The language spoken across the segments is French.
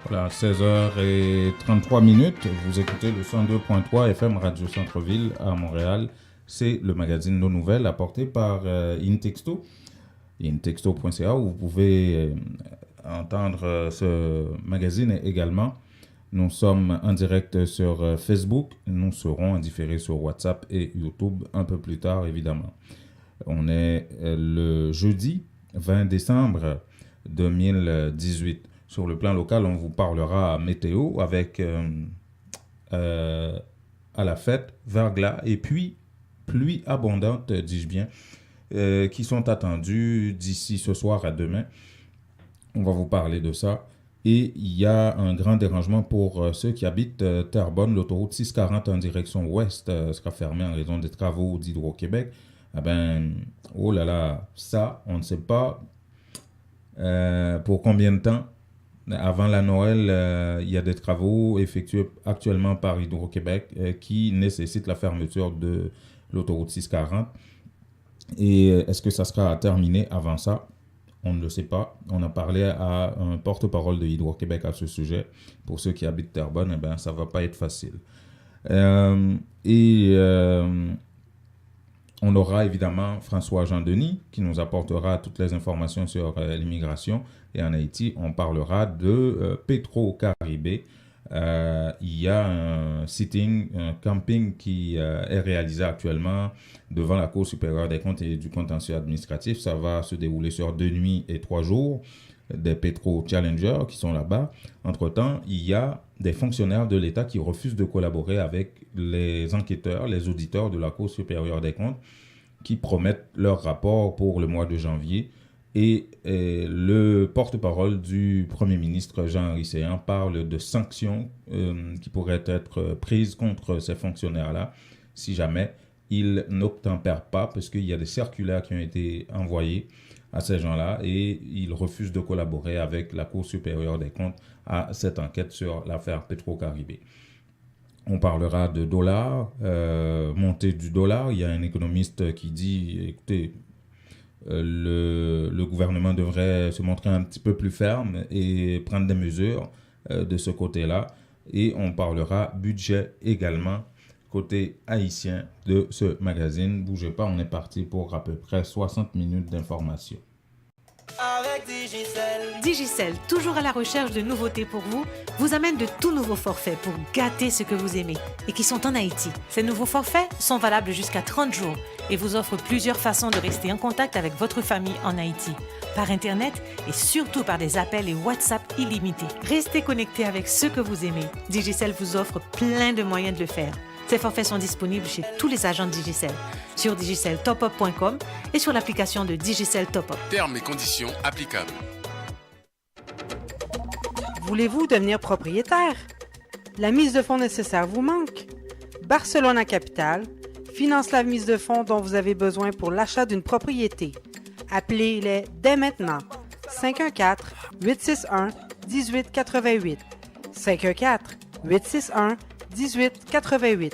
Voilà, 16h33. Vous écoutez le 102.3 FM Radio Centre-Ville à Montréal. C'est le magazine Nos Nouvelles apporté par Intexto, intexto.ca, où vous pouvez entendre ce magazine également. Nous sommes en direct sur Facebook. Nous serons en différé sur WhatsApp et YouTube un peu plus tard, évidemment. On est le jeudi 20 décembre 2018. Sur le plan local, on vous parlera météo avec à la fête, verglas et puis pluie abondante, dis-je bien, qui sont attendues d'ici ce soir à demain. On va vous parler de ça. Et il y a un grand dérangement pour ceux qui habitent Terrebonne. L'autoroute 640 en direction ouest sera fermée en raison des travaux d'Hydro-Québec. Ah ben, oh là là, ça, on ne sait pas pour combien de temps. Avant la Noël, il y a des travaux effectués actuellement par Hydro-Québec qui nécessitent la fermeture de l'autoroute 640. Et est-ce que ça sera terminé avant ça? On ne le sait pas. On a parlé à un porte-parole de Hydro-Québec à ce sujet. Pour ceux qui habitent Terrebonne, eh ben, ça ne va pas être facile. On aura évidemment François-Jean Denis qui nous apportera toutes les informations sur l'immigration. Et en Haïti, on parlera de Petro-Caribé. Il y a un sitting, un camping qui est réalisé actuellement devant la Cour supérieure des comptes et du contentieux administratif. Ça va se dérouler sur 2 nuits et 3 jours. Des Petro-Challengers qui sont là-bas. Entre-temps, il y a des fonctionnaires de l'État qui refusent de collaborer avec les enquêteurs, les auditeurs de la Cour supérieure des comptes qui promettent leur rapport pour le mois de janvier. Et le porte-parole du Premier ministre Jean-Henri Séan parle de sanctions qui pourraient être prises contre ces fonctionnaires-là si jamais ils n'obtempèrent pas, parce qu'il y a des circulaires qui ont été envoyées à ces gens-là et ils refusent de collaborer avec la Cour supérieure des comptes à cette enquête sur l'affaire Petro-Caribé. On parlera de dollars, montée du dollar. Il y a un économiste qui dit, écoutez, le gouvernement devrait se montrer un petit peu plus ferme et prendre des mesures de ce côté-là. Et on parlera budget également, côté haïtien de ce magazine. Bougez pas, on est parti pour à peu près 60 minutes d'information. Avec Digicel. Digicel, toujours à la recherche de nouveautés pour vous, vous amène de tout nouveaux forfaits pour gâter ce que vous aimez et qui sont en Haïti. Ces nouveaux forfaits sont valables jusqu'à 30 jours et vous offrent plusieurs façons de rester en contact avec votre famille en Haïti, par Internet et surtout par des appels et WhatsApp illimités. Restez connectés avec ce que vous aimez. Digicel vous offre plein de moyens de le faire. Ces forfaits sont disponibles chez tous les agents de Digicel, sur digiceltopup.com et sur l'application de Digicel Top Up. Termes et conditions applicables. Voulez-vous devenir propriétaire? La mise de fonds nécessaire vous manque? Barcelona Capital finance la mise de fonds dont vous avez besoin pour l'achat d'une propriété. Appelez-les dès maintenant. 514-861-1888. 514-861-1888.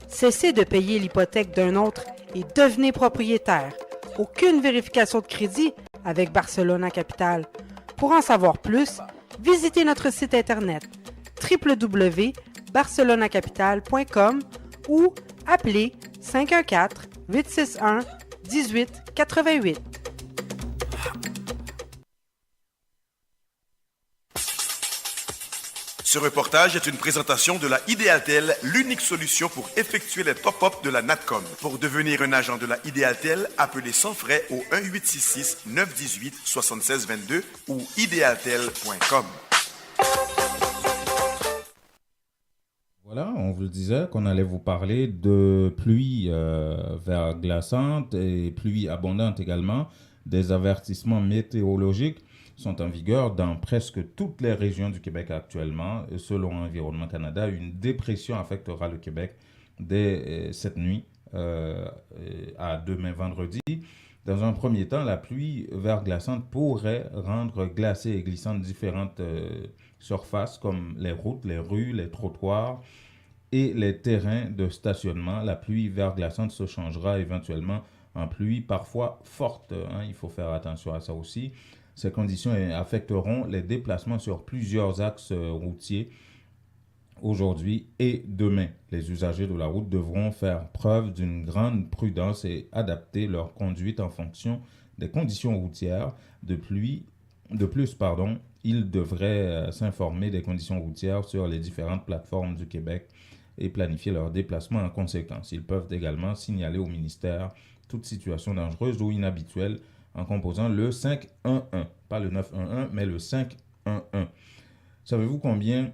Cessez de payer l'hypothèque d'un autre et devenez propriétaire. Aucune vérification de crédit avec Barcelona Capital. Pour en savoir plus, visitez notre site internet www.barcelonacapital.com ou appelez 514-861-1888. Ce reportage est une présentation de la Idéaltel, l'unique solution pour effectuer les top-up de la Natcom. Pour devenir un agent de la Idéaltel, appelez sans frais au 1-866-918-7622 ou idealtel.com. Voilà, on vous le disait qu'on allait vous parler de pluie verglaçante et pluie abondante également. Des avertissements météorologiques sont en vigueur dans presque toutes les régions du Québec actuellement. Selon Environnement Canada, une dépression affectera le Québec dès cette nuit à demain vendredi. Dans un premier temps, la pluie verglaçante pourrait rendre glacées et glissantes différentes surfaces comme les routes, les rues, les trottoirs et les terrains de stationnement. La pluie verglaçante se changera éventuellement en pluie parfois forte, hein, il faut faire attention à ça aussi. Ces conditions affecteront les déplacements sur plusieurs axes routiers aujourd'hui et demain. Les usagers de la route devront faire preuve d'une grande prudence et adapter leur conduite en fonction des conditions routières. De plus, ils devraient s'informer des conditions routières sur les différentes plateformes du Québec et planifier leurs déplacements en conséquence. Ils peuvent également signaler au ministère toute situation dangereuse ou inhabituelle en composant le 511, pas le 911, mais le 511. Savez-vous combien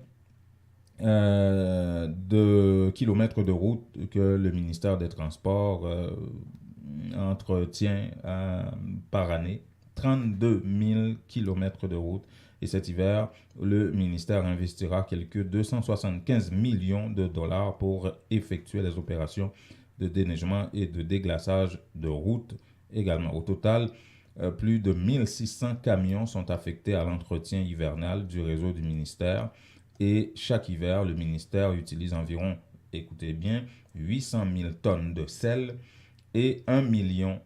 de kilomètres de route que le ministère des Transports entretient par année? 32 000 kilomètres de route. Et cet hiver, le ministère investira quelques 275 millions de dollars pour effectuer les opérations de déneigement et de déglaçage de routes également. Au total, plus de 1600 camions sont affectés à l'entretien hivernal du réseau du ministère. Et chaque hiver, le ministère utilise environ, écoutez bien, 800 000 tonnes de sel et 1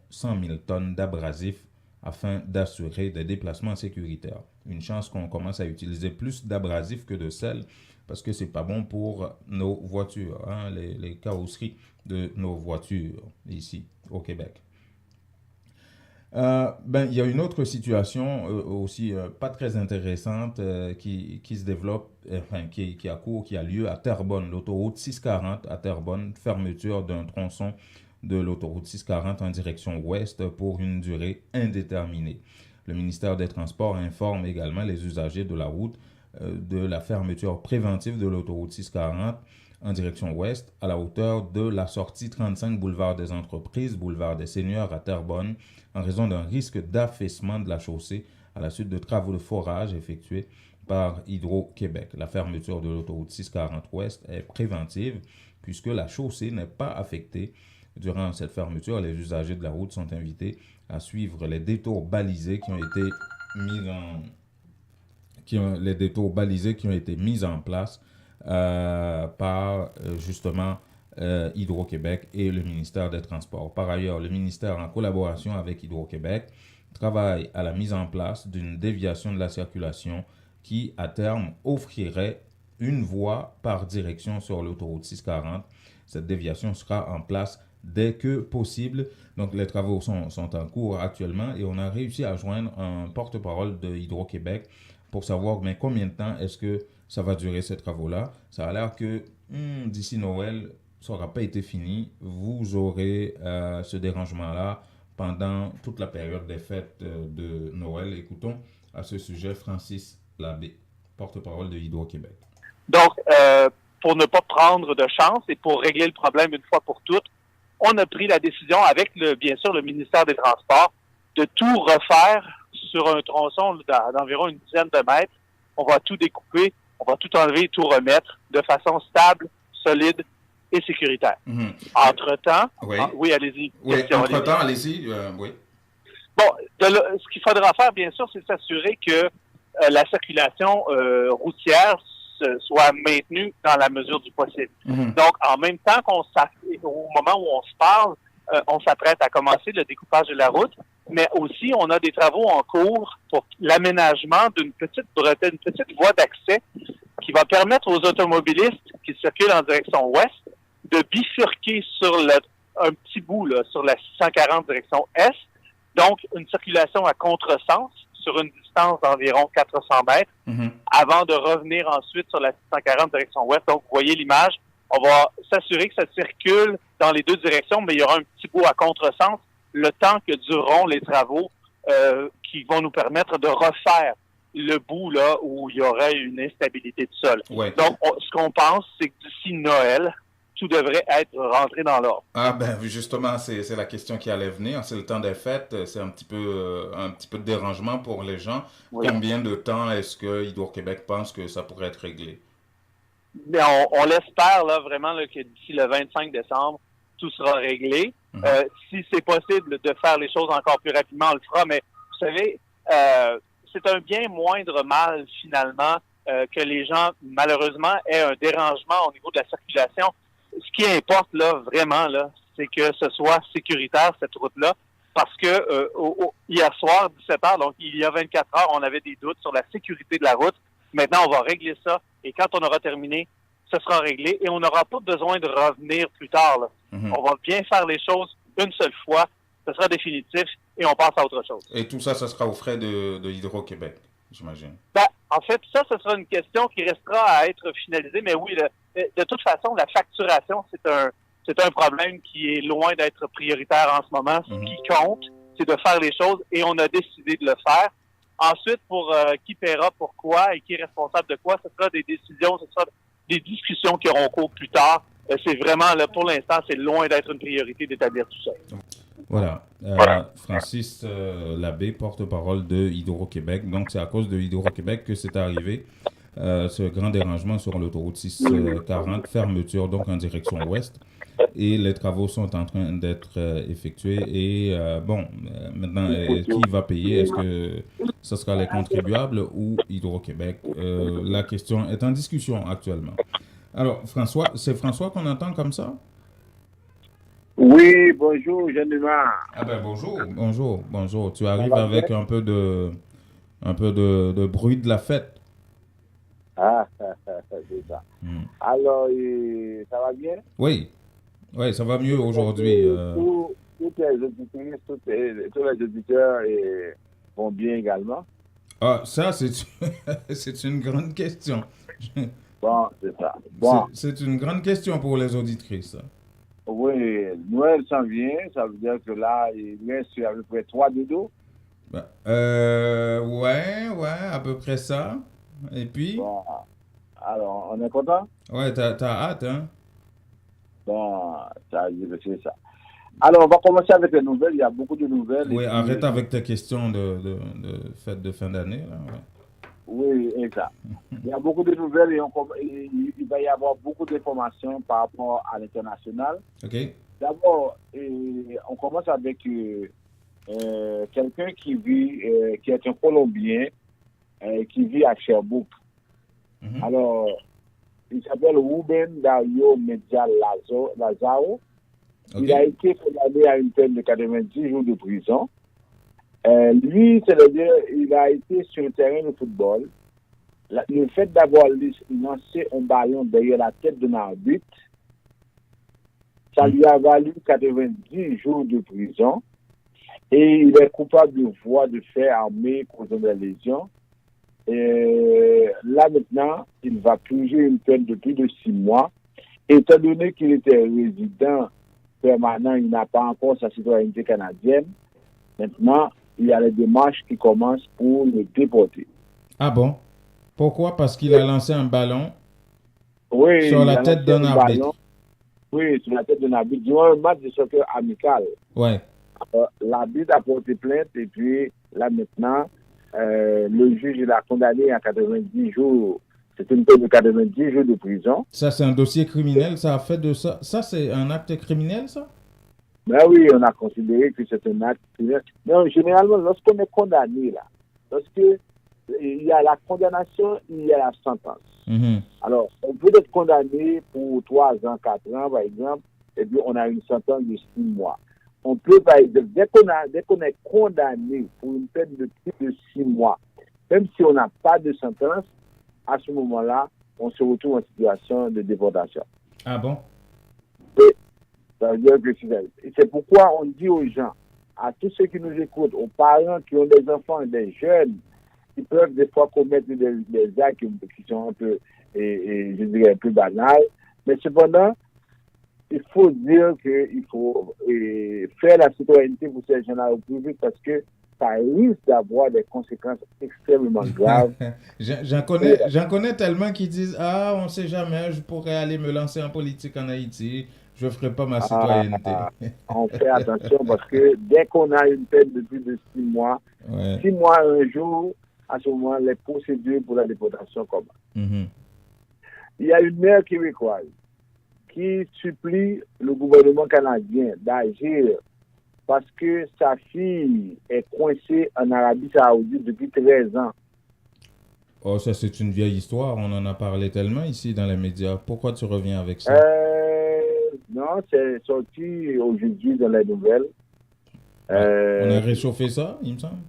100 000 tonnes d'abrasifs afin d'assurer des déplacements sécuritaires. Une chance qu'on commence à utiliser plus d'abrasifs que de sel parce que c'est pas bon pour nos voitures, hein, les carrosseries de nos voitures ici au Québec. Il y a une autre situation aussi pas très intéressante qui se développe, qui a lieu à Terrebonne, l'autoroute 640 à Terrebonne, fermeture d'un tronçon de l'autoroute 640 en direction ouest pour une durée indéterminée. Le ministère des Transports informe également les usagers de la route de la fermeture préventive de l'autoroute 640 en direction ouest à la hauteur de la sortie 35 boulevard des Entreprises, boulevard des Seigneurs à Terrebonne, en raison d'un risque d'affaissement de la chaussée à la suite de travaux de forage effectués par Hydro-Québec. La fermeture de l'autoroute 640 ouest est préventive puisque la chaussée n'est pas affectée. Durant cette fermeture, les usagers de la route sont invités à suivre les détours balisés qui ont été mis en place par justement Hydro-Québec et le ministère des Transports. Par ailleurs, le ministère, en collaboration avec Hydro-Québec, travaille à la mise en place d'une déviation de la circulation qui, à terme, offrirait une voie par direction sur l'autoroute 640. Cette déviation sera en place dès que possible. Donc, les travaux sont en cours actuellement et on a réussi à joindre un porte-parole de Hydro-Québec pour savoir combien de temps est-ce que ça va durer ces travaux-là. Ça a l'air que d'ici Noël, ça n'aura pas été fini. Vous aurez ce dérangement-là pendant toute la période des fêtes de Noël. Écoutons à ce sujet Francis Labbé, porte-parole de Hydro-Québec. Donc, pour ne pas prendre de chance et pour régler le problème une fois pour toutes, on a pris la décision avec, bien sûr, le ministère des Transports de tout refaire sur un tronçon d'environ une dizaine de mètres. On va tout découper, on va tout enlever, tout remettre de façon stable, solide et sécuritaire. Mm-hmm. Entre-temps, oui, allez-y. Oui, entre-temps, allez-y, oui. Bon, ce qu'il faudra faire, bien sûr, c'est s'assurer que la circulation routière soit maintenue dans la mesure du possible. Mm-hmm. Donc, en même temps au moment où on se parle, on s'apprête à commencer le découpage de la route, mais aussi on a des travaux en cours pour l'aménagement d'une petite bretelle, une petite voie d'accès qui va permettre aux automobilistes qui circulent en direction ouest de bifurquer sur un petit bout là, sur la 640 direction est, donc une circulation à contresens sur une distance d'environ 400 mètres, avant de revenir ensuite sur la 640 direction ouest. Donc, vous voyez l'image, on va s'assurer que ça circule dans les deux directions, mais il y aura un petit bout à contresens, le temps que dureront les travaux qui vont nous permettre de refaire le bout là où il y aurait une instabilité de sol. Ouais. Donc, ce qu'on pense, c'est que d'ici Noël, tout devrait être rentré dans l'ordre. Ah justement, c'est la question qui allait venir. C'est le temps des fêtes, c'est un petit peu de dérangement pour les gens. Oui. Combien de temps est-ce que Hydro-Québec pense que ça pourrait être réglé? Bien, on l'espère là, vraiment là, que d'ici le 25 décembre, tout sera réglé. Mm-hmm. Si c'est possible de faire les choses encore plus rapidement, on le fera. Mais vous savez, c'est un bien moindre mal finalement que les gens, malheureusement, aient un dérangement au niveau de la circulation. Ce qui importe là, vraiment, là, c'est que ce soit sécuritaire, cette route-là. parce que hier soir, 17h, donc il y a 24 heures, on avait des doutes sur la sécurité de la route. Maintenant, on va régler ça. Et quand on aura terminé, ce sera réglé. Et on n'aura pas besoin de revenir plus tard. Là. On va bien faire les choses une seule fois. Ce sera définitif et on passe à autre chose. Et tout ça, ça sera aux frais de Hydro-Québec, j'imagine. Ben, en fait, ça, ce sera une question qui restera à être finalisée. Mais oui, de toute façon, la facturation, c'est un problème qui est loin d'être prioritaire en ce moment. Ce qui compte, c'est de faire les choses et on a décidé de le faire. Ensuite, pour qui paiera pourquoi et qui est responsable de quoi, ce sera des décisions, ce sera des discussions qui auront cours plus tard. C'est vraiment, là, pour l'instant, c'est loin d'être une priorité d'établir tout ça. Voilà. Francis Labbé, porte-parole de Hydro-Québec. Donc, c'est à cause de Hydro-Québec que c'est arrivé. Ce grand dérangement sur l'autoroute 640, fermeture donc en direction ouest. Et les travaux sont en train d'être effectués. Et maintenant, qui va payer? Est-ce que ce sera les contribuables ou Hydro-Québec? La question est en discussion actuellement. Alors, François, c'est François qu'on entend comme ça? Oui, bonjour, Jean-Dumas. Ah ben bonjour. Tu arrives avec un peu de bruit de la fête. Ah, c'est ça. Alors, ça va bien? Oui, ça va mieux aujourd'hui. Tous les auditrices, tous les auditeurs vont bien également? Ah, ça, c'est une grande question. Bon, c'est ça. Bon. C'est une grande question pour les auditrices. Oui, Noël s'en vient, ça veut dire que là, il reste à peu près 3 dodos. Ouais, à peu près ça. Et puis? Bon, alors, on est content? Ouais, t'as hâte, hein? Bon, c'est ça. Alors, on va commencer avec les nouvelles. Il y a beaucoup de nouvelles. Oui, arrête avec tes questions de fête de fin d'année, là, ouais. Oui, exact. Il y a beaucoup de nouvelles et il va y avoir beaucoup d'informations par rapport à l'international. OK. D'abord, on commence avec quelqu'un qui est un Colombien, qui vit à Sherbrooke. Alors, il s'appelle Ruben Dario Media Lazaro. Okay. Il a été condamné à une peine de 90 jours de prison. Lui, c'est-à-dire, il a été sur le terrain de football. Le fait d'avoir lancé un ballon derrière la tête d'un arbitre, ça lui a valu 90 jours de prison. Et il est coupable de voie de fait armé causant des lésions. Et là, maintenant, il va purger une peine de plus de 6 mois. Étant donné qu'il était résident permanent, il n'a pas encore sa citoyenneté canadienne. Maintenant, il y a les démarches qui commencent pour le déporter. Ah bon? Pourquoi? Parce qu'il a lancé un ballon sur la tête d'un arbitre. Oui, sur la tête d'un arbitre. Durant un match de soccer amical. Ouais. L'arbitre a porté plainte et puis là maintenant, le juge l'a condamné à 90 jours. C'est une peine de 90 jours de prison. Ça, c'est un dossier criminel. Ça a fait de ça. Ça, c'est un acte criminel, ça? Ben oui, on a considéré que c'est un acte criminel. Non, généralement, lorsqu'on est condamné, là, lorsqu'il y a la condamnation, il y a la sentence. Alors, on peut être condamné pour 3 ans, 4 ans, par exemple, et puis on a une sentence de 6 mois. On peut, par exemple, dès qu'on est condamné pour une peine de plus de 6 mois, même si on n'a pas de sentence, à ce moment-là, on se retrouve en situation de déportation. Ah bon? Et ça veut dire que c'est pourquoi on dit aux gens, à tous ceux qui nous écoutent, aux parents qui ont des enfants, des jeunes, qui peuvent des fois commettre des actes qui sont un peu, je dirais, un peu banals. Mais cependant, il faut dire qu'il faut faire la citoyenneté pour ces gens-là au plus vite parce que ça risque d'avoir des conséquences extrêmement graves. J'en connais tellement qui disent « Ah, on ne sait jamais, je pourrais aller me lancer en politique en Haïti, je ne ferai pas ma citoyenneté. » On fait attention parce que dès qu'on a une peine de plus de 6 mois, 6 mois, un jour, à ce moment, les procédures pour la déportation commencent. Il y a une mère québécoise qui supplie le gouvernement canadien d'agir parce que sa fille est coincée en Arabie Saoudite depuis 13 ans. Oh, ça c'est une vieille histoire, on en a parlé tellement ici dans les médias. Pourquoi tu reviens avec ça? Non, c'est sorti aujourd'hui dans les nouvelles. On a réchauffé ça, il me semble.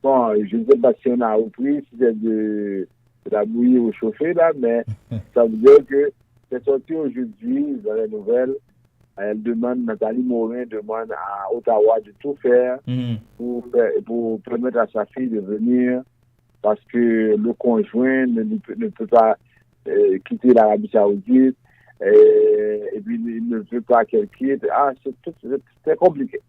Bon, je ne sais pas si on a repris, si c'est de la bouillie ou chauffée, là, mais ça veut dire que c'est sorti aujourd'hui dans les nouvelles. Nathalie Morin demande à Ottawa de tout faire pour permettre à sa fille de venir parce que le conjoint ne peut pas quitter l'Arabie Saoudite et puis il ne veut pas qu'elle quitte. C'est compliqué.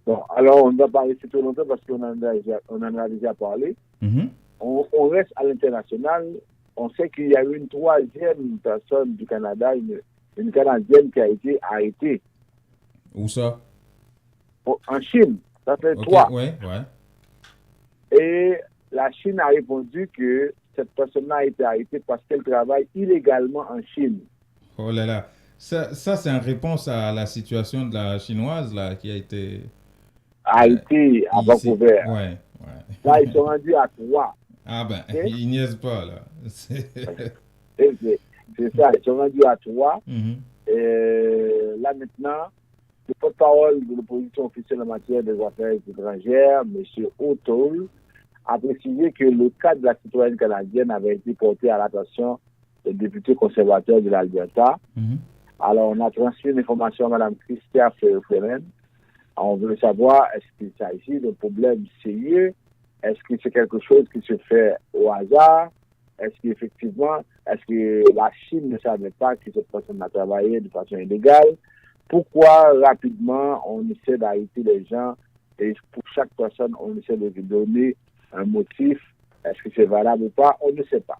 Bon, alors on ne va pas rester trop longtemps parce qu'on en a déjà parlé. On reste à l'international. On sait qu'il y a eu une troisième personne du Canada, une Canadienne qui a été arrêtée. Où ça? En Chine. Ça fait 3. Ouais. Et la Chine a répondu que cette personne-là a été arrêtée parce qu'elle travaille illégalement en Chine. Oh là là. Ça c'est en réponse à la situation de la chinoise là, qui a été arrêtée à Vancouver. Ouais. Là, ils sont rendus à 3. Ah ben, ils niaisent pas là. C'est ça, ils sont rendus à 3. Et là maintenant, le porte-parole de l'opposition officielle en matière des affaires étrangères, M. O'Toole, a précisé que le cas de la citoyenne canadienne avait été porté à l'attention des députés conservateurs de l'Alberta. Alors, on a transmis l'information à Mme Chrystia Freeland. On veut savoir, est-ce qu'il s'agit d'un problème sérieux? Est-ce que c'est quelque chose qui se fait au hasard? Est-ce que la Chine ne savait pas que cette personne a travaillé de façon illégale? Pourquoi rapidement on essaie d'arrêter les gens et pour chaque personne on essaie de lui donner un motif? Est-ce que c'est valable ou pas? On ne sait pas.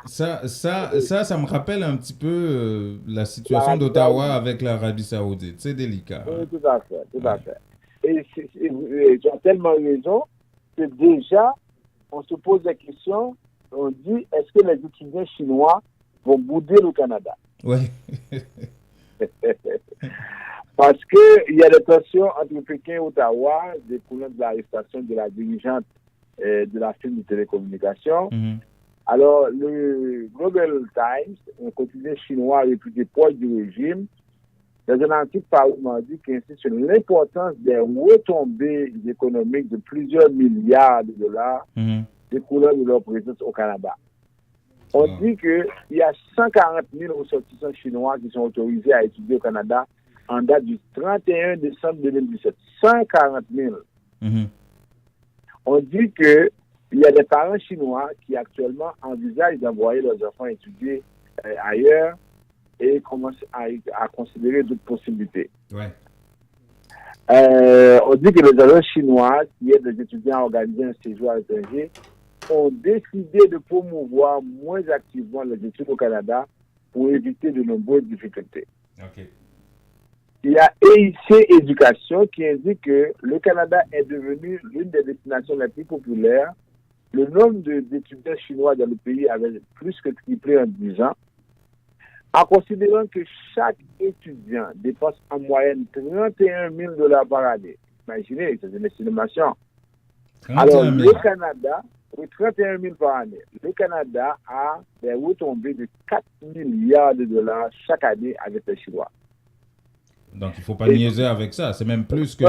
Ça me rappelle un petit peu la situation d'Ottawa avec l'Arabie Saoudite. C'est délicat. Oui, tout à fait. Et tu as tellement raison que déjà, on se pose la question, on dit, est-ce que les étudiants chinois vont bouder le Canada? Oui. Parce qu'il y a des tensions entre Pékin et Ottawa, découlant de l'arrestation de la dirigeante de la firme de télécommunications. Alors, le Global Times, un quotidien chinois réputé proche du régime, dans un article paru mardi qui insiste sur l'importance des retombées économiques de plusieurs milliards de dollars découlant de leur présence au Canada. On dit qu'il y a 140 000 ressortissants chinois qui sont autorisés à étudier au Canada en date du 31 décembre 2017. 140 000. On dit qu'il y a des parents chinois qui actuellement envisagent d'envoyer leurs enfants étudier ailleurs et commencent à considérer d'autres possibilités. On dit que les agents chinois, qui aident les étudiants à organiser un séjour à l'étranger, ont décidé de promouvoir moins activement les études au Canada pour éviter de nombreuses difficultés. Il y a EIC Éducation qui indique que le Canada est devenu l'une des destinations les plus populaires. Le nombre d'étudiants chinois dans le pays avait plus que triplé en 10 ans. En considérant que chaque étudiant dépense en moyenne 31 000 $ par année. Imaginez, c'est une estimation. Alors, le Canada, 31 000 par année. Le Canada a des retombées de 4 milliards de dollars chaque année avec les Chinois. Donc, il ne faut pas niaiser avec ça. C'est même plus que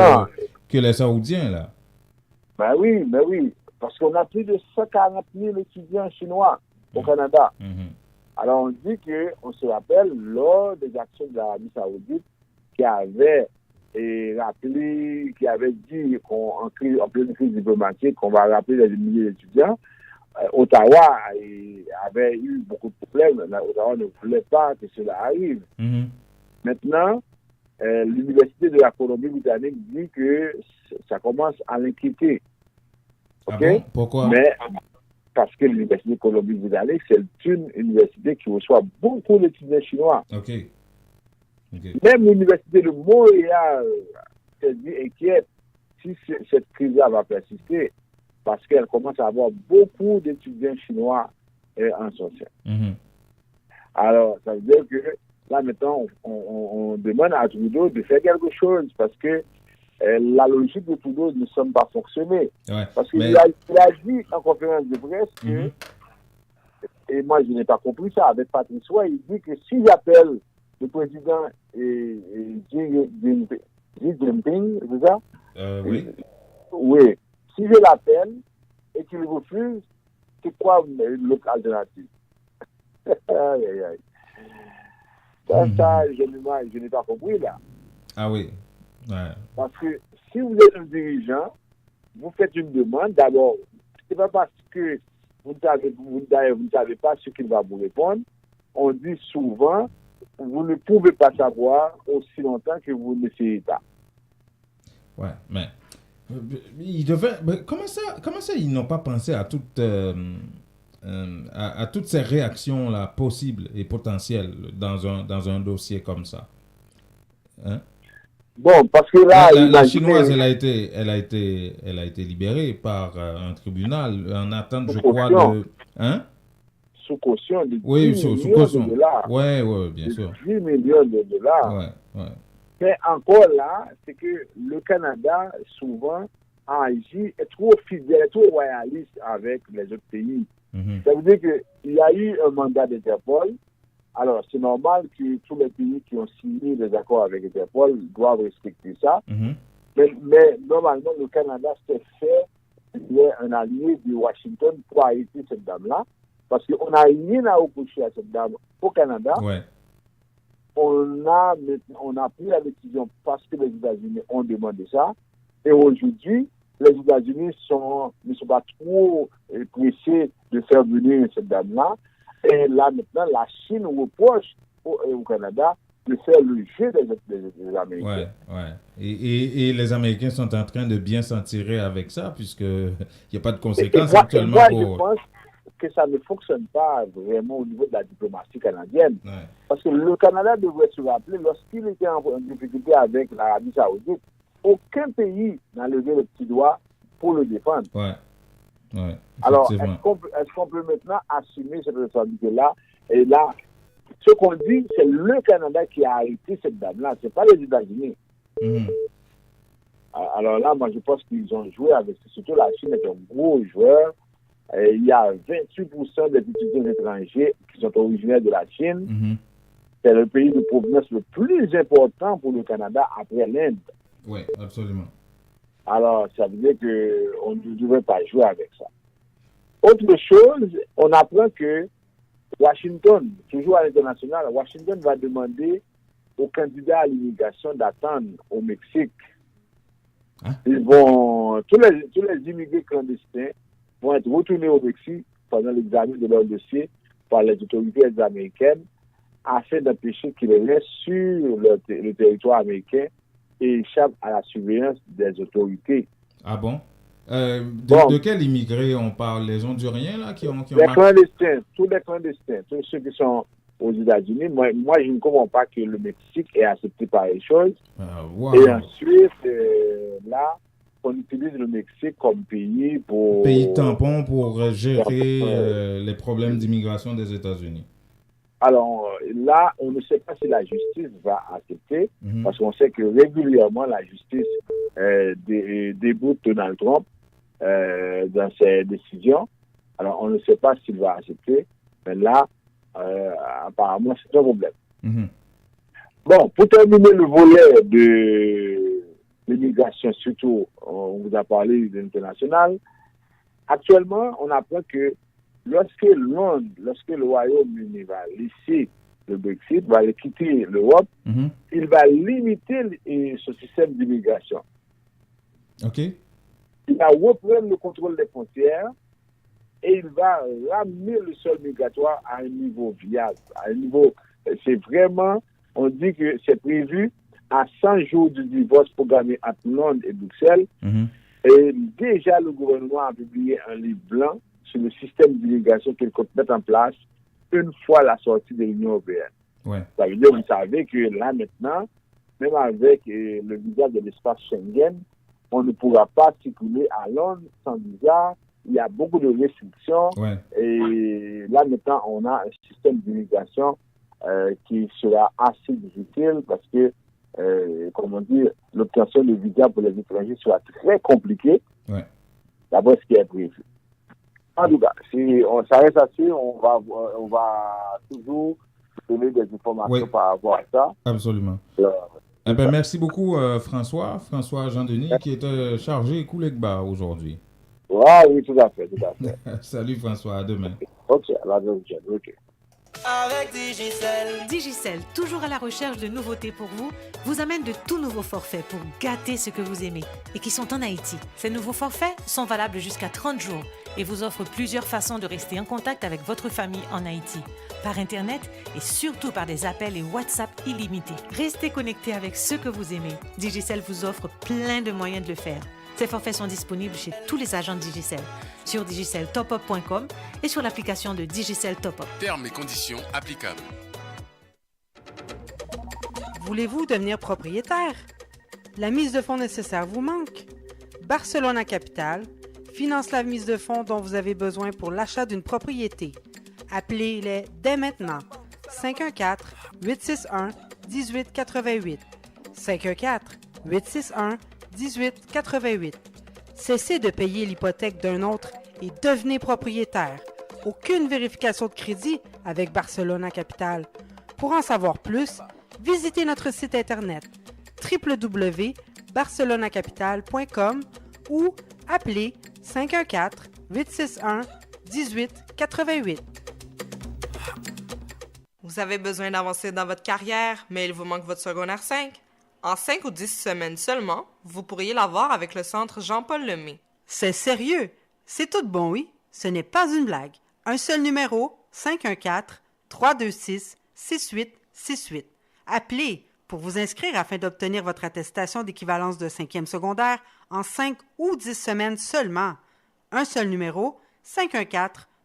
les Saoudiens, là. Ben oui. Parce qu'on a plus de 140 000 étudiants chinois au Canada. Alors, on dit qu'on se rappelle, lors des actions de l'Arabie Saoudite, qui avait dit en pleine crise diplomatique, qu'on va rappeler les milliers d'étudiants, Ottawa avait eu beaucoup de problèmes. Ottawa ne voulait pas que cela arrive. Maintenant, l'Université de la Colombie-Britannique dit que ça commence à l'inquiéter. Ah bon? Pourquoi? Mais parce que l'Université de Colombie-Britannique, c'est une université qui reçoit beaucoup d'étudiants chinois. Même l'Université de Montréal s'est dit inquiète si cette crise-là va persister, parce qu'elle commence à avoir beaucoup d'étudiants chinois en son sein. Alors, ça veut dire que là, maintenant, on demande à Trudeau de faire quelque chose, parce que la logique de Trudeau ne semble pas fonctionner. Parce qu'il a dit en conférence de presse que, et moi je n'ai pas compris ça, avec Patrice Roy, il dit que si j'appelle le président Xi Jinping, c'est ça? Oui. Oui. Si je l'appelle et qu'il refuse, c'est quoi l'autre alternative? Aïe, aïe, aïe. Ça, je n'ai pas compris là. Ah oui. Ouais. Parce que si vous êtes un dirigeant, vous faites une demande, d'abord, c'est pas parce que vous ne savez pas ce qu'il va vous répondre. On dit souvent, vous ne pouvez pas savoir aussi longtemps que vous n'essayez pas. Ouais, mais ils devaient. Comment ça, ils n'ont pas pensé à toutes ces réactions là possibles et potentielles dans un dossier comme ça? Hein? Bon, parce que là, la chinoise, elle a été libérée par un tribunal en attente, je crois, de. Hein? Sous caution de 10 oui, sous millions caution. de dollars. Oui, bien sûr. 10 millions de dollars. Ouais. Mais encore là, c'est que le Canada, souvent, agit, est trop fidèle, trop royaliste avec les autres pays. Mm-hmm. Ça veut dire qu'il y a eu un mandat d'Interpol. Alors, c'est normal que tous les pays qui ont signé des accords avec Interpol doivent respecter ça. Mm-hmm. Mais normalement, le Canada s'est fait un allié de Washington pour arrêter cette dame-là. Parce qu'on n'a rien à reprocher à cette dame au Canada. Ouais. On a pris la décision parce que les États-Unis ont demandé ça. Et aujourd'hui, les États-Unis ne sont pas trop pressés de faire venir cette dame-là. Et là, maintenant, la Chine reproche au Canada de faire le jeu des Américains. Ouais. Et les Américains sont en train de bien s'en tirer avec ça, puisqu'il n'y a pas de conséquences actuellement. Je pense que ça ne fonctionne pas vraiment au niveau de la diplomatie canadienne. Ouais. Parce que le Canada devrait se rappeler, lorsqu'il était en difficulté avec l'Arabie Saoudite, aucun pays n'a levé le petit doigt pour le défendre. Ouais. Alors, est-ce qu'on peut maintenant assumer cette responsabilité-là? Et là, ce qu'on dit, c'est le Canada qui a arrêté cette dame-là, ce n'est pas les États-Unis. Mm-hmm. Alors là, moi, je pense qu'ils ont joué avec, surtout la Chine est un gros joueur. Il y a 28% des étudiants étrangers qui sont originaires de la Chine. Mm-hmm. C'est le pays de provenance le plus important pour le Canada après l'Inde. Oui, absolument. Alors, ça veut dire qu'on ne devrait pas jouer avec ça. Autre chose, on apprend que Washington, toujours à l'international, Washington va demander aux candidats à l'immigration d'attendre au Mexique. Hein? Tous les immigrés clandestins vont être retournés au Mexique pendant l'examen de leur dossier par les autorités américaines afin d'empêcher qu'ils restent sur le territoire américain et échappent à la surveillance des autorités. Ah bon? De quels immigrés on parle? Les Honduriens là qui ont les clandestins, tous les clandestins, tous ceux qui sont aux États-Unis. Moi, je ne comprends pas que le Mexique ait accepté pareille chose. Wow. Et ensuite, là, on utilise le Mexique comme pays pour... Pays tampon pour gérer les problèmes d'immigration des États-Unis. Alors là, on ne sait pas si la justice va accepter, parce qu'on sait que régulièrement, la justice déboute Donald Trump dans ses décisions. Alors, on ne sait pas s'il va accepter, mais là, apparemment, c'est un problème. Bon, pour terminer le volet de l'immigration, surtout, on vous a parlé de l'international. Actuellement, on apprend que lorsque le Royaume-Uni va laisser le Brexit, va quitter l'Europe, il va limiter ce système d'immigration. OK. Il va reprendre le contrôle des frontières et il va ramener le sol migratoire à un niveau viable. C'est vraiment, on dit que c'est prévu à 100 jours du divorce programmé entre Londres et Bruxelles. Et déjà, le gouvernement a publié un livre blanc sur le système d'immigration qu'il compte mettre en place une fois la sortie de l'Union européenne. Ouais. Ça veut dire, vous savez que là, maintenant, même avec le visa de l'espace Schengen, on ne pourra pas circuler à Londres sans visa. Il y a beaucoup de restrictions. Ouais. Et là, maintenant, on a un système d'immigration qui sera assez difficile parce que, comme on dit, l'obtention de visa pour les étrangers sera très compliquée. Ouais. D'après ce qui est prévu. En tout cas, si on s'arrête là-dessus, on va toujours donner des informations Oui. par rapport à ça. Absolument. Eh ben, merci beaucoup, François. François Jean-Denis, qui était chargé Koulegba aujourd'hui. Oui, tout à fait. Salut François, à demain. Ok, à la prochaine. Ok. Avec Digicel. Digicel, toujours à la recherche de nouveautés pour vous, vous amène de tout nouveaux forfaits pour gâter ce que vous aimez et qui sont en Haïti. Ces nouveaux forfaits sont valables jusqu'à 30 jours et vous offrent plusieurs façons de rester en contact avec votre famille en Haïti, par Internet et surtout par des appels et WhatsApp illimités. Restez connectés avec ce que vous aimez. Digicel vous offre plein de moyens de le faire. Ces forfaits sont disponibles chez tous les agents de Digicel, sur digiceltopup.com et sur l'application de Digicel Top Up. Termes et conditions applicables. Voulez-vous devenir propriétaire? La mise de fonds nécessaire vous manque? Barcelona Capital finance la mise de fonds dont vous avez besoin pour l'achat d'une propriété. Appelez-les dès maintenant. 514-861-1888. 514-861-1888. Cessez de payer l'hypothèque d'un autre et devenez propriétaire. Aucune vérification de crédit avec Barcelona Capital. Pour en savoir plus, visitez notre site internet www.barcelonacapital.com ou appelez 514-861-1888. Vous avez besoin d'avancer dans votre carrière, mais il vous manque votre secondaire 5? En 5 ou 10 semaines seulement, vous pourriez l'avoir avec le centre Jean-Paul Lemay. C'est sérieux? C'est tout bon, oui? Ce n'est pas une blague. Un seul numéro, 514-326-6868. Appelez pour vous inscrire afin d'obtenir votre attestation d'équivalence de 5e secondaire en 5 ou 10 semaines seulement. Un seul numéro,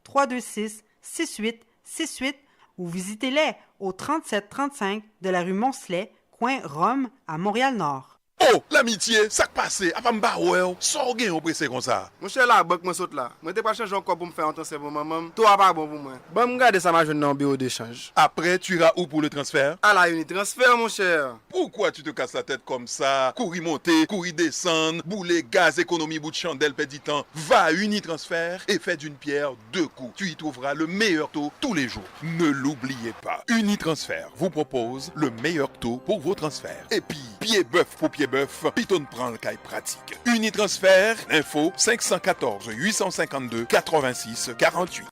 514-326-6868 ou visitez-les au 3735 de la rue Moncelet, coin Rome, à Montréal-Nord. Oh, l'amitié, ça qui passe, à pas m'barrer, sans gain au pressé comme ça. Mon cher la banque, moi saute là. Moi t'es pas changé encore pour me faire un transfert pour maman. Toi pas bon pour moi. Bon, me garder ça ma jeune dans le bureau d'échange. Après, tu iras où pour le transfert? À la unité transfert, mon cher. Pourquoi tu te casses la tête comme ça? Courir monter, courir descendre, bouler gaz, économie, bout de chandelle, perdit temps. Va à Unitransfert et fais d'une pierre deux coups. Tu y trouveras le meilleur taux tous les jours. Ne l'oubliez pas. Unitransfert vous propose le meilleur taux pour vos transferts. Et puis, pied bœuf pour pied bœuf, Piton prend le caille pratique. Unitransfert, info 514 852 86 48.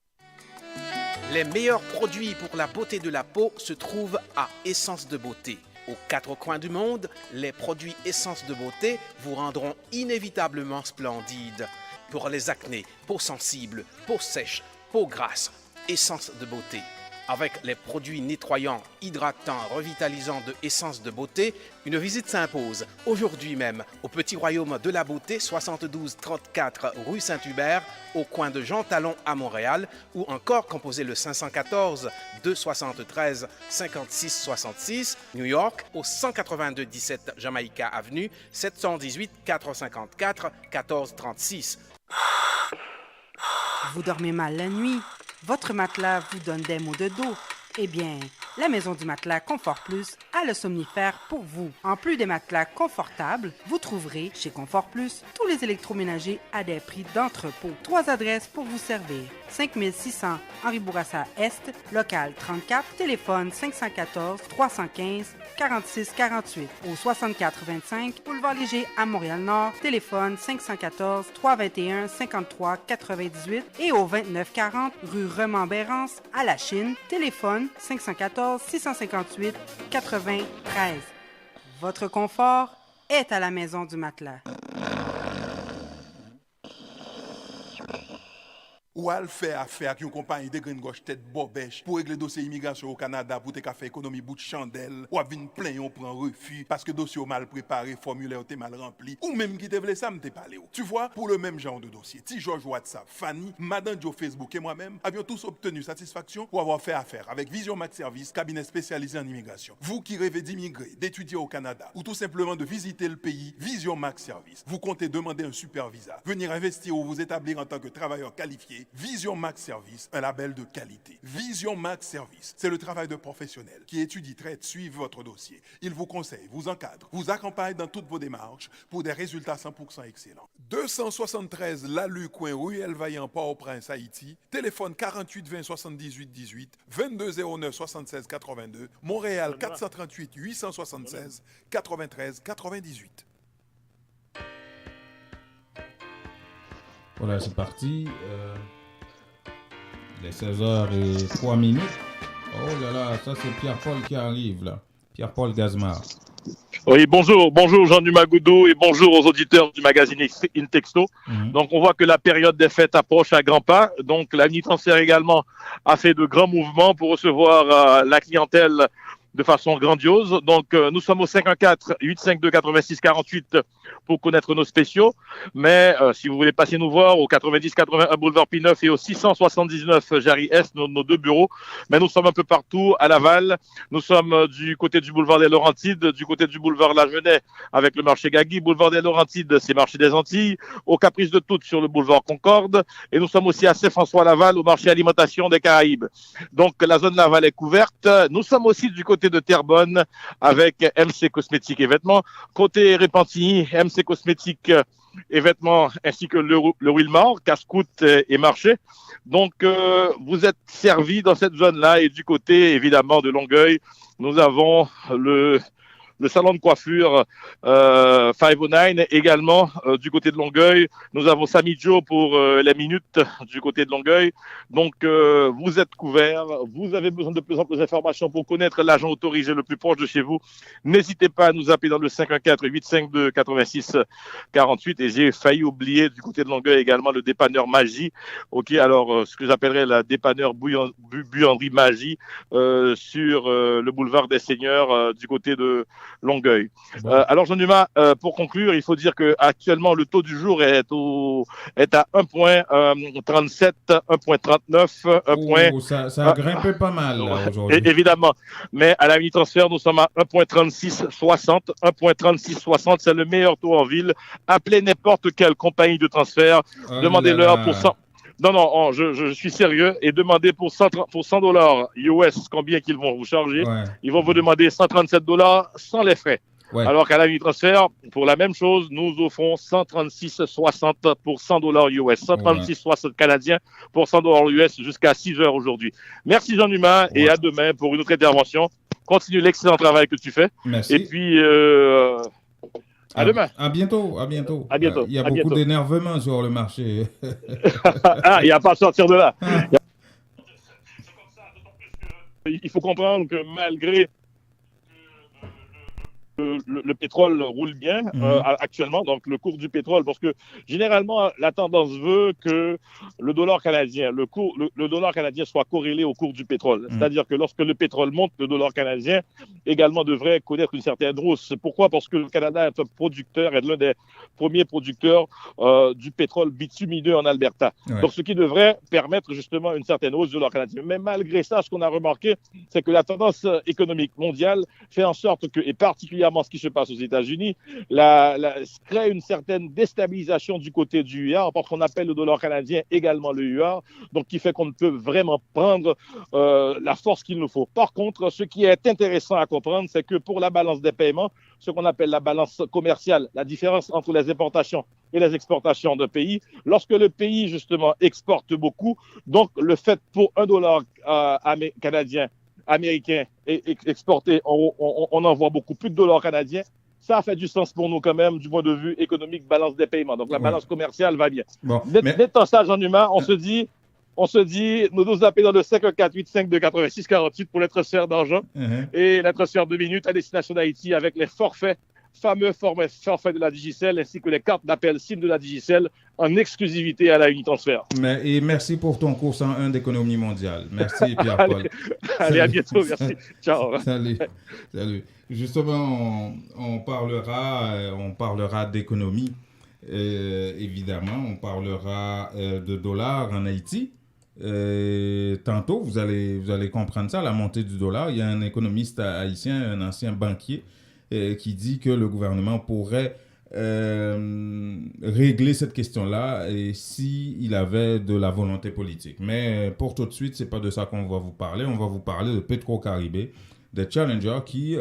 Les meilleurs produits pour la beauté de la peau se trouvent à Essence de Beauté. Aux quatre coins du monde, les produits Essence de Beauté vous rendront inévitablement splendide. Pour les acnés, peau sensible, peau sèche, peau grasse, Essence de Beauté. Avec les produits nettoyants, hydratants, revitalisants de Essence de Beauté, une visite s'impose aujourd'hui même au Petit Royaume de la Beauté, 7234 rue Saint-Hubert, au coin de Jean Talon à Montréal, ou encore composez le 514 273 56 66, New York, au 182 17 Jamaica Avenue, 718 454 1436. Vous dormez mal la nuit? Votre matelas vous donne des maux de dos? Eh bien, la Maison du Matelas Confort Plus a le somnifère pour vous. En plus des matelas confortables, vous trouverez chez Confort Plus tous les électroménagers à des prix d'entrepôt. 3 adresses pour vous servir. 5600 Henri Bourassa Est, local 34, téléphone 514 315 46 48. Au 6425 Boulevard Léger à Montréal-Nord, téléphone 514 321 53 98 et au 2940 rue Remembérance à La Chine, téléphone 514 658 93. Votre confort est à la Maison du Matelas. Ou al fait affaire avec une compagnie de green gauche tête bobèche pour régler dossier immigration au Canada pour te faire économie bout de chandelle ou à venir plein on prend refus parce que dossier mal préparé, formulaire t'es mal rempli ou même qui te voulait ça me t'es parlé. Tu vois, pour le même genre de dossier, Ti George WhatsApp, Fanny, Madame Joe Facebook et moi-même avions tous obtenu satisfaction pour avoir fait affaire avec Vision Max Service, cabinet spécialisé en immigration. Vous qui rêvez d'immigrer, d'étudier au Canada ou tout simplement de visiter le pays, Vision Max Service. Vous comptez demander un super visa, venir investir ou vous établir en tant que travailleur qualifié. Vision Max Service, un label de qualité. Vision Max Service, c'est le travail de professionnels qui étudient, traitent, suivent votre dossier. Ils vous conseillent, vous encadrent, vous accompagnent dans toutes vos démarches pour des résultats 100% excellents. 273 Lalu, coin Ruelle Vaillant, Port-au-Prince, Haïti. Téléphone 48 20 78 18, 22 09 76 82. Montréal 438 876 93 98. Voilà, c'est parti. Il est 16h03. Oh là là, ça c'est Pierre-Paul qui arrive là. Pierre-Paul Gazmar. Oui, bonjour Jean-Dumas Goudou et bonjour aux auditeurs du magazine Intexto. Donc on voit que la période des fêtes approche à grands pas. Donc la Transfert également a fait de grands mouvements pour recevoir la clientèle de façon grandiose. Donc nous sommes au 514-852-86-48 pour connaître nos spéciaux. Mais si vous voulez passer nous voir au 90-81 boulevard P9 et au 679 Jarry Est, nos deux bureaux. Mais nous sommes un peu partout à Laval. Nous sommes du côté du boulevard des Laurentides, du côté du boulevard Lagenais avec le marché Gagui. Boulevard des Laurentides, c'est marché des Antilles. Au Caprice de Toutes sur le boulevard Concorde. Et nous sommes aussi à Saint-François-Laval au marché Alimentation des Caraïbes. Donc la zone Laval est couverte. Nous sommes aussi du côté de Terrebonne avec MC Cosmétiques et Vêtements. Côté Repentigny, MC Cosmétiques et Vêtements ainsi que le Wilmar, Casse-Croûte et Marché. Donc vous êtes servis dans cette zone-là et du côté évidemment de Longueuil, nous avons le salon de coiffure 509 également du côté de Longueuil. Nous avons Samy Joe pour les minutes du côté de Longueuil. Donc vous êtes couverts. Vous avez besoin de plus en plus d'informations pour connaître l'agent autorisé le plus proche de chez vous. N'hésitez pas à nous appeler dans le 514-852-86-48. Et j'ai failli oublier du côté de Longueuil également le dépanneur Magie. Ok, alors ce que j'appellerais la dépanneur buanderie Magie sur le boulevard des Seigneurs du côté de Longueuil. Alors Jean-Dumas, pour conclure, il faut dire que actuellement le taux du jour est à 1.37, 1.39, ça a grimpé pas mal là, aujourd'hui. Évidemment, mais à la Transfert, nous sommes à 1.3660. 1.3660, c'est le meilleur taux en ville. Appelez n'importe quelle compagnie de transfert, demandez-leur pour 100. Non, je suis sérieux et demandez pour $100 US combien qu'ils vont vous charger. Ouais. Ils vont vous demander $137 sans les frais. Ouais. Alors qu'à la Transfert, pour la même chose, nous offrons 136,60 pour $100 US, 136,60 canadiens pour $100 US jusqu'à 6 heures aujourd'hui. Merci Jean-Dumas et à demain pour une autre intervention. Continue l'excellent travail que tu fais. Merci. Et puis à demain. À bientôt. Il y a beaucoup d'énervement sur le marché. Il n'y a pas à sortir de là. Il faut comprendre que malgré le pétrole roule bien actuellement, donc le cours du pétrole, parce que généralement la tendance veut que le dollar canadien, le dollar canadien soit corrélé au cours du pétrole. C'est-à-dire que lorsque le pétrole monte, le dollar canadien également devrait connaître une certaine hausse. Pourquoi? Parce que le Canada est un producteur, est l'un des premiers producteurs du pétrole bitumineux en Alberta. Ouais. Donc ce qui devrait permettre justement une certaine hausse du dollar canadien. Mais malgré ça, ce qu'on a remarqué, c'est que la tendance économique mondiale fait en sorte que, et particulièrement ce qui se passe aux États-Unis, crée une certaine déstabilisation du côté du UR, parce qu'on appelle le dollar canadien également le UR, donc qui fait qu'on ne peut vraiment prendre la force qu'il nous faut. Par contre, ce qui est intéressant à comprendre, c'est que pour la balance des paiements, ce qu'on appelle la balance commerciale, la différence entre les importations et les exportations d'un pays, lorsque le pays justement exporte beaucoup, donc le fait pour $1 canadien américain exporté, on envoie beaucoup plus de dollars canadiens. Ça fait du sens pour nous quand même du point de vue économique, balance des paiements. Donc la balance commerciale va bien. Bon, N'étant ça, Jean-Dumas, on se dit, nous appelons dans le 514-852-86-48 pour les transferts d'argent et les transferts de minutes à destination d'Haïti avec les fameux forfaits de la Digicel ainsi que les cartes d'appel SIM de la Digicel en exclusivité à la Unitransfert. Et merci pour ton cours 101 d'économie mondiale. Merci Pierre-Paul. Allez, à bientôt, merci. Ciao. Salut. Justement, on parlera d'économie. Évidemment, on parlera de dollars en Haïti. Tantôt, vous allez comprendre ça, la montée du dollar. Il y a un économiste haïtien, un ancien banquier, qui dit que le gouvernement pourrait régler cette question-là et s'il avait de la volonté politique. Mais pour tout de suite, c'est pas de ça qu'on va vous parler. On va vous parler de Petro-Caribé, des Challengers qui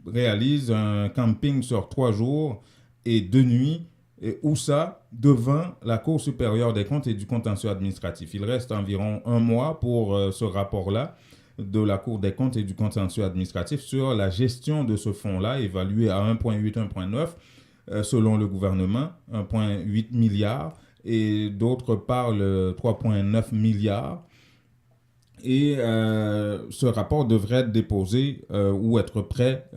réalisent un camping sur 3 jours et 2 nuits, et où ça, devant la Cour supérieure des comptes et du contentieux administratif. Il reste environ 1 mois pour ce rapport-là de la Cour des comptes et du contentieux administratif sur la gestion de ce fonds-là, évalué à 1,8, 1,9, selon le gouvernement, 1,8 milliard, et d'autres parlent 3,9 milliards. Et ce rapport devrait être déposé ou être prêt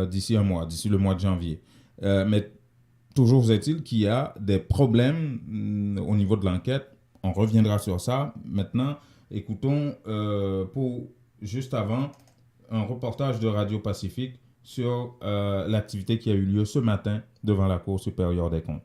d'ici 1 mois, d'ici le mois de janvier. Mais toujours est-il qu'il y a des problèmes au niveau de l'enquête. On reviendra sur ça. Maintenant, écoutons pour juste avant un reportage de Radio Pacifique sur l'activité qui a eu lieu ce matin devant la Cour supérieure des comptes.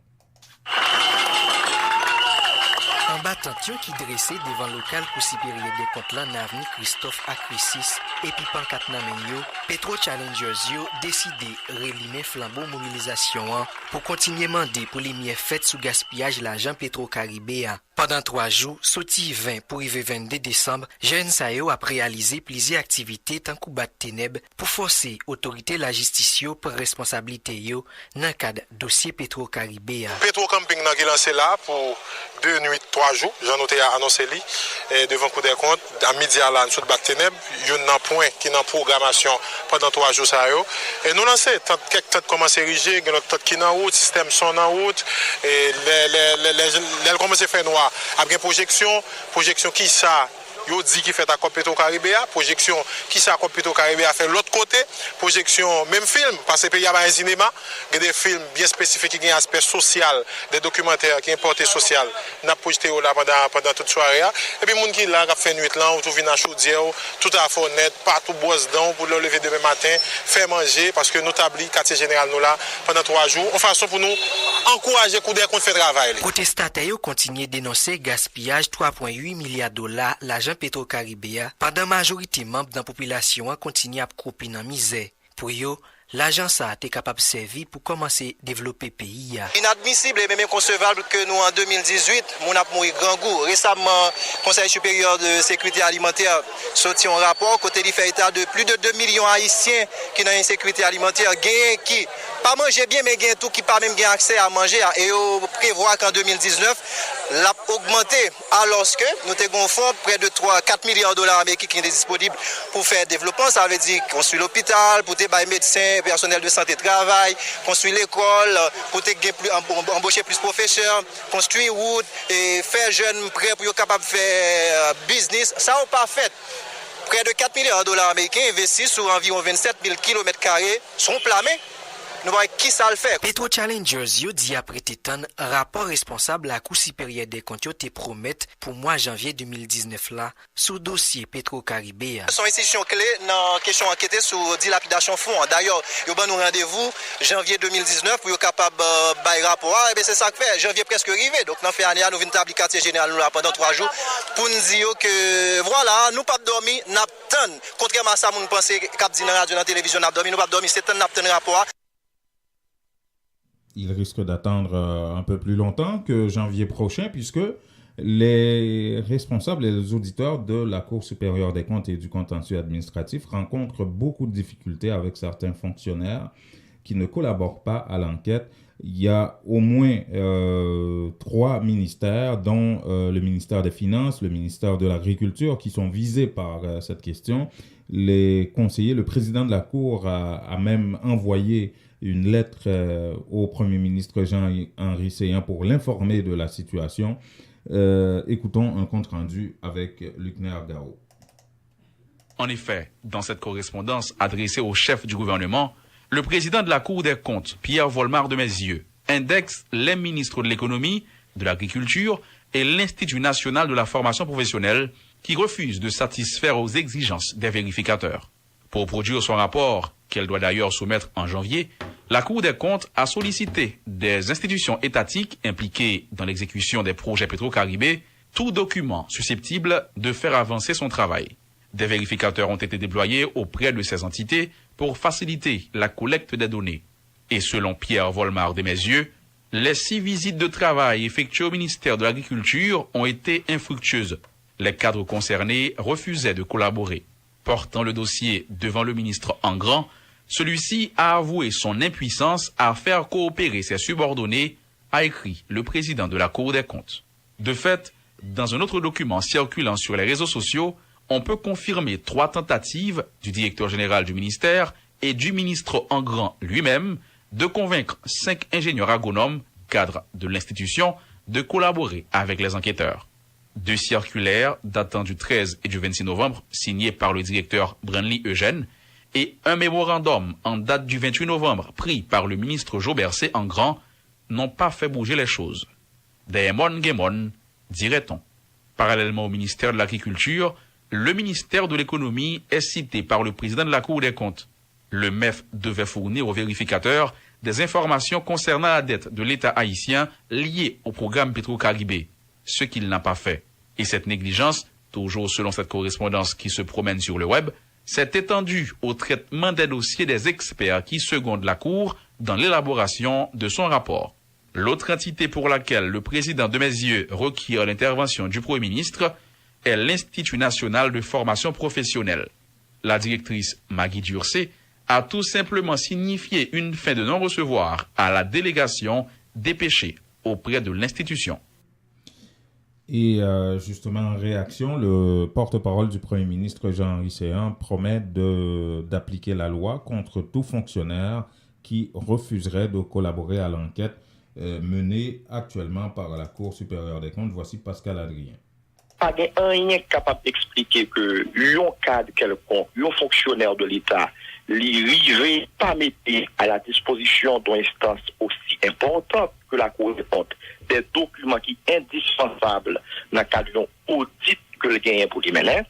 En battant qui dressé devant local Cour supérieure des comptes là, Navni Christophe Akrisis et puis Pankat Namenyo, Petro Challengers yo décidé relimer flambeau mobilisation pour continuer demander pour les mieux fêtes sous gaspillage l'argent Petro-Caribé. Pendant 3 jours, sorti 20 pour arriver 22 décembre, Jeune Sayo a réalisé plusieurs activités tant coup bat ténèbres pour forcer autorité la justice pour responsabilité yo dans cadre dossier Petro-Caribé. Petro Camping qui lancé là pour 2 nuits 3 jours, j'en ai annoncé li devant Cour des comptes à midi à la sous bat ténèbres, il y a un point qui est en programmation pendant 3 jours ça yo et nous lancer quelques temps commencer riger, notre qui en route, système son en route et les commencer faire noir. Après projection qui ça yo dit qui fait à Petro-Caribé, projection qui ça Petro-Caribé a fait l'autre côté, projection même film parce que pays a un cinéma, il y a des films bien spécifiques qui ont un aspect social, des documentaires qui ont un portée social. On a projeté là pendant toute soirée et puis moun qui là a fait nuit là, on trouve une chaudière, tout à fait net, partout bosse dedans pour le lever demain matin, faire manger parce que nous tabli quartier général nous là pendant 3 jours, en façon pour nous encourager Cour des comptes faire travail. Côté statutaire continue dénoncer gaspillage 3,8 milliards $ l'argent Petro-Caribé pendant majorité membres de la population continue à couper dans misère. Pour eux, l'agence a été capable de servir pour commencer à développer le pays. Inadmissible et même inconcevable que nous en 2018, nous avons mouru grand goût. Récemment, le Conseil supérieur de sécurité alimentaire sorti un rapport côté il fait état de plus de 2 millions haïtiens qui ont une sécurité alimentaire qui pas manger bien mais gain tout qui pas même gain accès à manger et on prévoit qu'en 2019 l'a augmenté alors que nous avons un fonds près de 4 milliards de dollars américains qui est disponible pour faire développement, ça veut dire construire l'hôpital, pour des médecins, personnel de santé travail, construire l'école, pour embaucher plus de professeurs, construire route et faire jeunes prêts pour être capable de faire business, ça n'a pas fait. Près de 4 milliards de dollars américains investis sur environ 27 000 km² sont planés. Nous voyons qui ça le fait. Petro Challengers yo dit après tétan rapport responsable à la Cour supérieure des comptes te promettent pour mois janvier 2019 là sous dossier Petro-Caribé. Son institution clé dans question enquêter sur dilapidation fonds. D'ailleurs, yo ban nous rendez-vous janvier 2019 pour yo capable bail rapport et ben c'est ça que fait janvier presque arrivé. Donc dans fin année nous vinn établir quartier général nous là pendant 3 jours pour nous dire que voilà, nous pas dormi, n'a attend. Contrairement à ça moun penser cap dit dans radio dans télévision n'a dormi, nous pas dormi, c'est temps n'a attend rapport. Il risque d'attendre un peu plus longtemps que janvier prochain, puisque les responsables et les auditeurs de la Cour supérieure des comptes et du contentieux administratif rencontrent beaucoup de difficultés avec certains fonctionnaires qui ne collaborent pas à l'enquête. Il y a au moins 3 ministères, dont le ministère des Finances, le ministère de l'Agriculture, qui sont visés par cette question. Les conseillers, le président de la Cour a même envoyé une lettre au Premier ministre Jean-Henri Séan pour l'informer de la situation. Écoutons un compte-rendu avec Luc Néargao. En effet, dans cette correspondance adressée au chef du gouvernement, le président de la Cour des comptes, Pierre Volmar de Mézieux, indexe les ministres de l'économie, de l'agriculture et l'Institut national de la formation professionnelle qui refusent de satisfaire aux exigences des vérificateurs. Pour produire son rapport, qu'elle doit d'ailleurs soumettre en janvier, la Cour des comptes a sollicité des institutions étatiques impliquées dans l'exécution des projets Petro-Caribé tout document susceptible de faire avancer son travail. Des vérificateurs ont été déployés auprès de ces entités pour faciliter la collecte des données. Et selon Pierre Volmar Desmaizieux, les 6 visites de travail effectuées au ministère de l'Agriculture ont été infructueuses. Les cadres concernés refusaient de collaborer. Portant le dossier devant le ministre Engrand, celui-ci a avoué son impuissance à faire coopérer ses subordonnés, a écrit le président de la Cour des comptes. De fait, dans un autre document circulant sur les réseaux sociaux, on peut confirmer 3 tentatives du directeur général du ministère et du ministre Engrand lui-même de convaincre 5 ingénieurs agronomes, cadres de l'institution, de collaborer avec les enquêteurs. 2 circulaires datant du 13 et du 26 novembre, signés par le directeur Branly Eugène, et un mémorandum en date du 28 novembre, pris par le ministre Jobert C. Engrand, n'ont pas fait bouger les choses. Daemon Gemon, dirait-on. Parallèlement au ministère de l'Agriculture, le ministère de l'Économie est cité par le président de la Cour des comptes. Le MEF devait fournir aux vérificateurs des informations concernant la dette de l'État haïtien liée au programme Petro-Caribé, ce qu'il n'a pas fait. Et cette négligence, toujours selon cette correspondance qui se promène sur le web, s'est étendue au traitement des dossiers des experts qui secondent la Cour dans l'élaboration de son rapport. L'autre entité pour laquelle le président Desmaizieux requiert l'intervention du Premier ministre est l'Institut national de formation professionnelle. La directrice Maggie Durcé a tout simplement signifié une fin de non-recevoir à la délégation dépêchée auprès de l'institution. Et justement, en réaction, le porte-parole du Premier ministre Jean-Henri Séan promet d'appliquer la loi contre tout fonctionnaire qui refuserait de collaborer à l'enquête menée actuellement par la Cour supérieure des comptes. Voici Pascal Adrien. Pas rien capable d'expliquer que un cadre quelconque, un fonctionnaire de l'État, lui pas mettre à la disposition d'une instance aussi importante que la Cour des comptes des documents qui sont indispensables dans le cadre d'un audit que le gagne pour lui mener.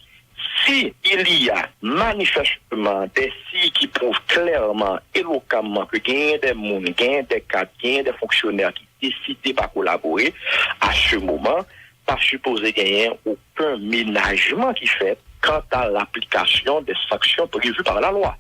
Si il y a manifestement des signes qui prouvent clairement, éloquemment que il y a des gens, il y a des cadres, il y a des fonctionnaires qui décident de pas collaborer, à ce moment, pas supposé gagner aucun ménagement qui fait quant à l'application des sanctions prévues par la loi.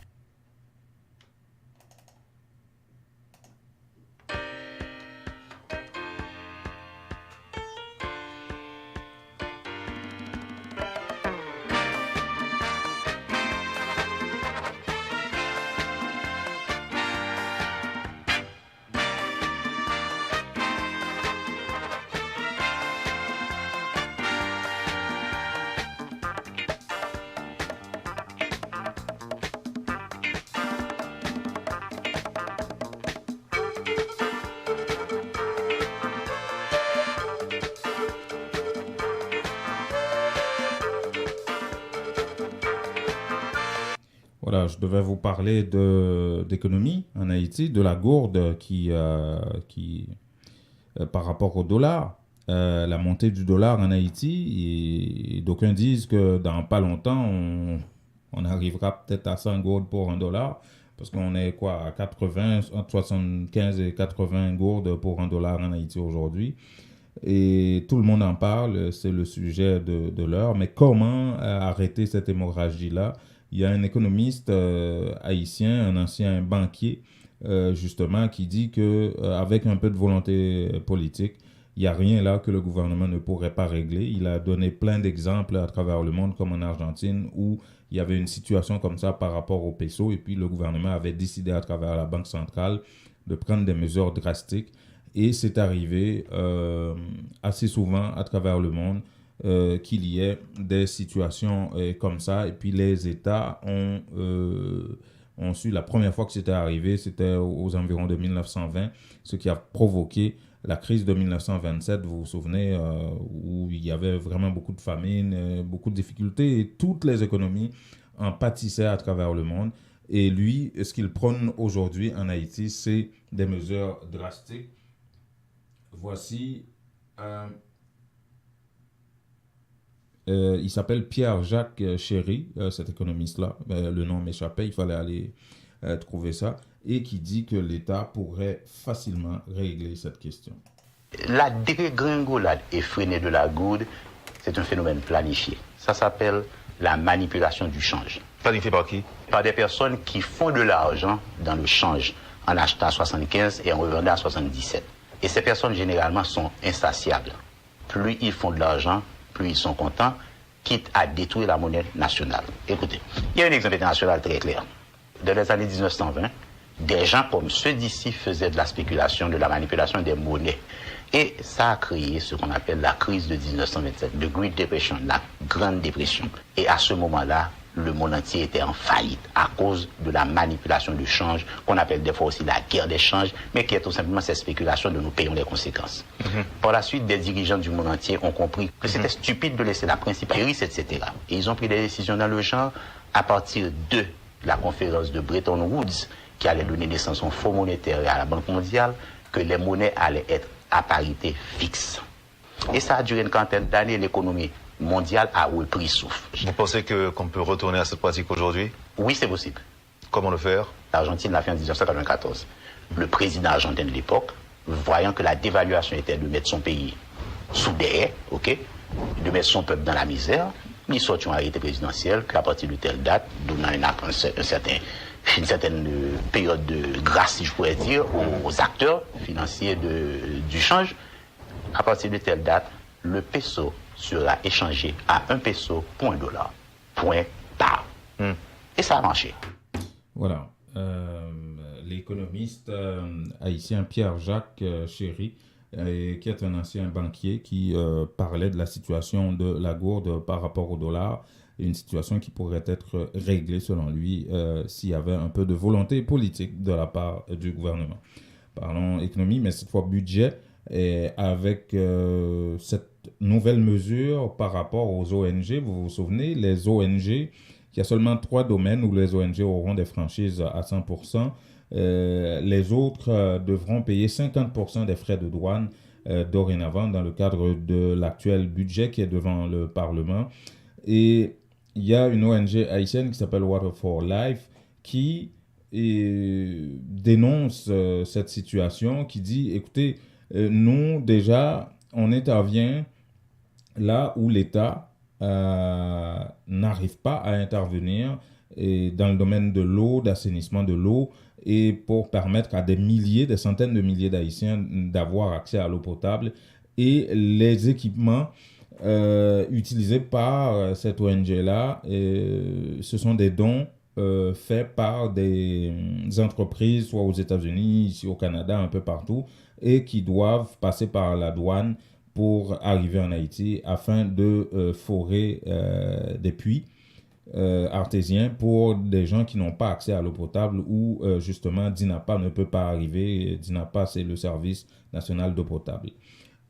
Voilà, je devais vous parler d'économie en Haïti, de la gourde qui par rapport au dollar, la montée du dollar en Haïti. Et d'aucuns disent que dans pas longtemps, on arrivera peut-être à 100 gourdes pour $1, parce qu'on est quoi, à 80, entre 75 et 80 gourdes pour $1 en Haïti aujourd'hui. Et tout le monde en parle, c'est le sujet de l'heure. Mais comment arrêter cette hémorragie-là? Il y a un économiste haïtien, un ancien banquier, justement, qui dit qu'avec un peu de volonté politique, il n'y a rien là que le gouvernement ne pourrait pas régler. Il a donné plein d'exemples à travers le monde, comme en Argentine, où il y avait une situation comme ça par rapport au peso, et puis le gouvernement avait décidé à travers la Banque centrale de prendre des mesures drastiques. Et c'est arrivé assez souvent à travers le monde qu'il y ait des situations comme ça. Et puis les États ont su, la première fois que c'était arrivé, c'était aux environs de 1920, ce qui a provoqué la crise de 1927, vous vous souvenez, où il y avait vraiment beaucoup de famine, beaucoup de difficultés, et toutes les économies en pâtissaient à travers le monde. Et lui, ce qu'il prône aujourd'hui en Haïti, c'est des mesures drastiques. Voici... il s'appelle Pierre-Jacques Chéry, cet économiste-là. Le nom m'échappait, il fallait aller trouver ça. Et qui dit que l'État pourrait facilement régler cette question. La dégringolade effrénée de la gourde, c'est un phénomène planifié. Ça s'appelle la manipulation du change. Planifié par qui? Par des personnes qui font de l'argent dans le change, en achetant à 75 et en revendant à 77. Et ces personnes, généralement, sont insatiables. Plus ils font de l'argent, plus ils sont contents, quitte à détruire la monnaie nationale. Écoutez, il y a un exemple international très clair. Dans les années 1920, des gens comme ceux d'ici faisaient de la spéculation, de la manipulation des monnaies. Et ça a créé ce qu'on appelle la crise de 1927, the Great Depression, la Grande Dépression. Et à ce moment-là, le monde entier était en faillite à cause de la manipulation du change, qu'on appelle des fois aussi la guerre des changes, mais qui est tout simplement cette spéculation dont nous payons les conséquences. Par la suite, des dirigeants du monde entier ont compris que c'était stupide de laisser la principauté, etc. Et ils ont pris des décisions dans le genre à partir de la conférence de Bretton Woods, qui allait donner naissance au Fonds monétaire et à la Banque mondiale, que les monnaies allaient être à parité fixe. Et ça a duré une quarantaine d'années, l'économie mondiale a repris souffle. Vous pensez qu'on peut retourner à cette pratique aujourd'hui? Oui, c'est possible. Comment le faire? L'Argentine l'a fait en 1994. Le président argentin de l'époque, voyant que la dévaluation était de mettre son pays sous des haies, de mettre son peuple dans la misère, il sortit un arrêté présidentiel qu'à partir de telle date, donnant une certaine période de grâce, si je pourrais dire, aux acteurs financiers du change. À partir de telle date, le peso sera échangé à 1 peso pour $1. Point barre. Et ça a marché. Voilà. L'économiste haïtien Pierre-Jacques Chéry, qui est un ancien banquier, qui parlait de la situation de la gourde par rapport au dollar, une situation qui pourrait être réglée selon lui s'il y avait un peu de volonté politique de la part du gouvernement. Parlons économie, mais cette fois budget, et avec cette nouvelle mesure par rapport aux ONG. Vous vous souvenez, les ONG, il y a seulement 3 domaines où les ONG auront des franchises à 100%. Les autres devront payer 50% des frais de douane dorénavant dans le cadre de l'actuel budget qui est devant le Parlement. Et il y a une ONG haïtienne qui s'appelle Water for Life qui dénonce cette situation, qui dit, écoutez, nous déjà, on intervient là où l'État n'arrive pas à intervenir dans le domaine de l'eau, d'assainissement de l'eau, et pour permettre à des centaines de milliers d'Haïtiens d'avoir accès à l'eau potable. Et les équipements utilisés par cette ONG-là, ce sont des dons faits par des entreprises, soit aux États-Unis, ici au Canada, un peu partout, et qui doivent passer par la douane pour arriver en Haïti afin de forer des puits artésiens pour des gens qui n'ont pas accès à l'eau potable ou justement DINAPA ne peut pas arriver. DINAPA, c'est le service national d'eau potable.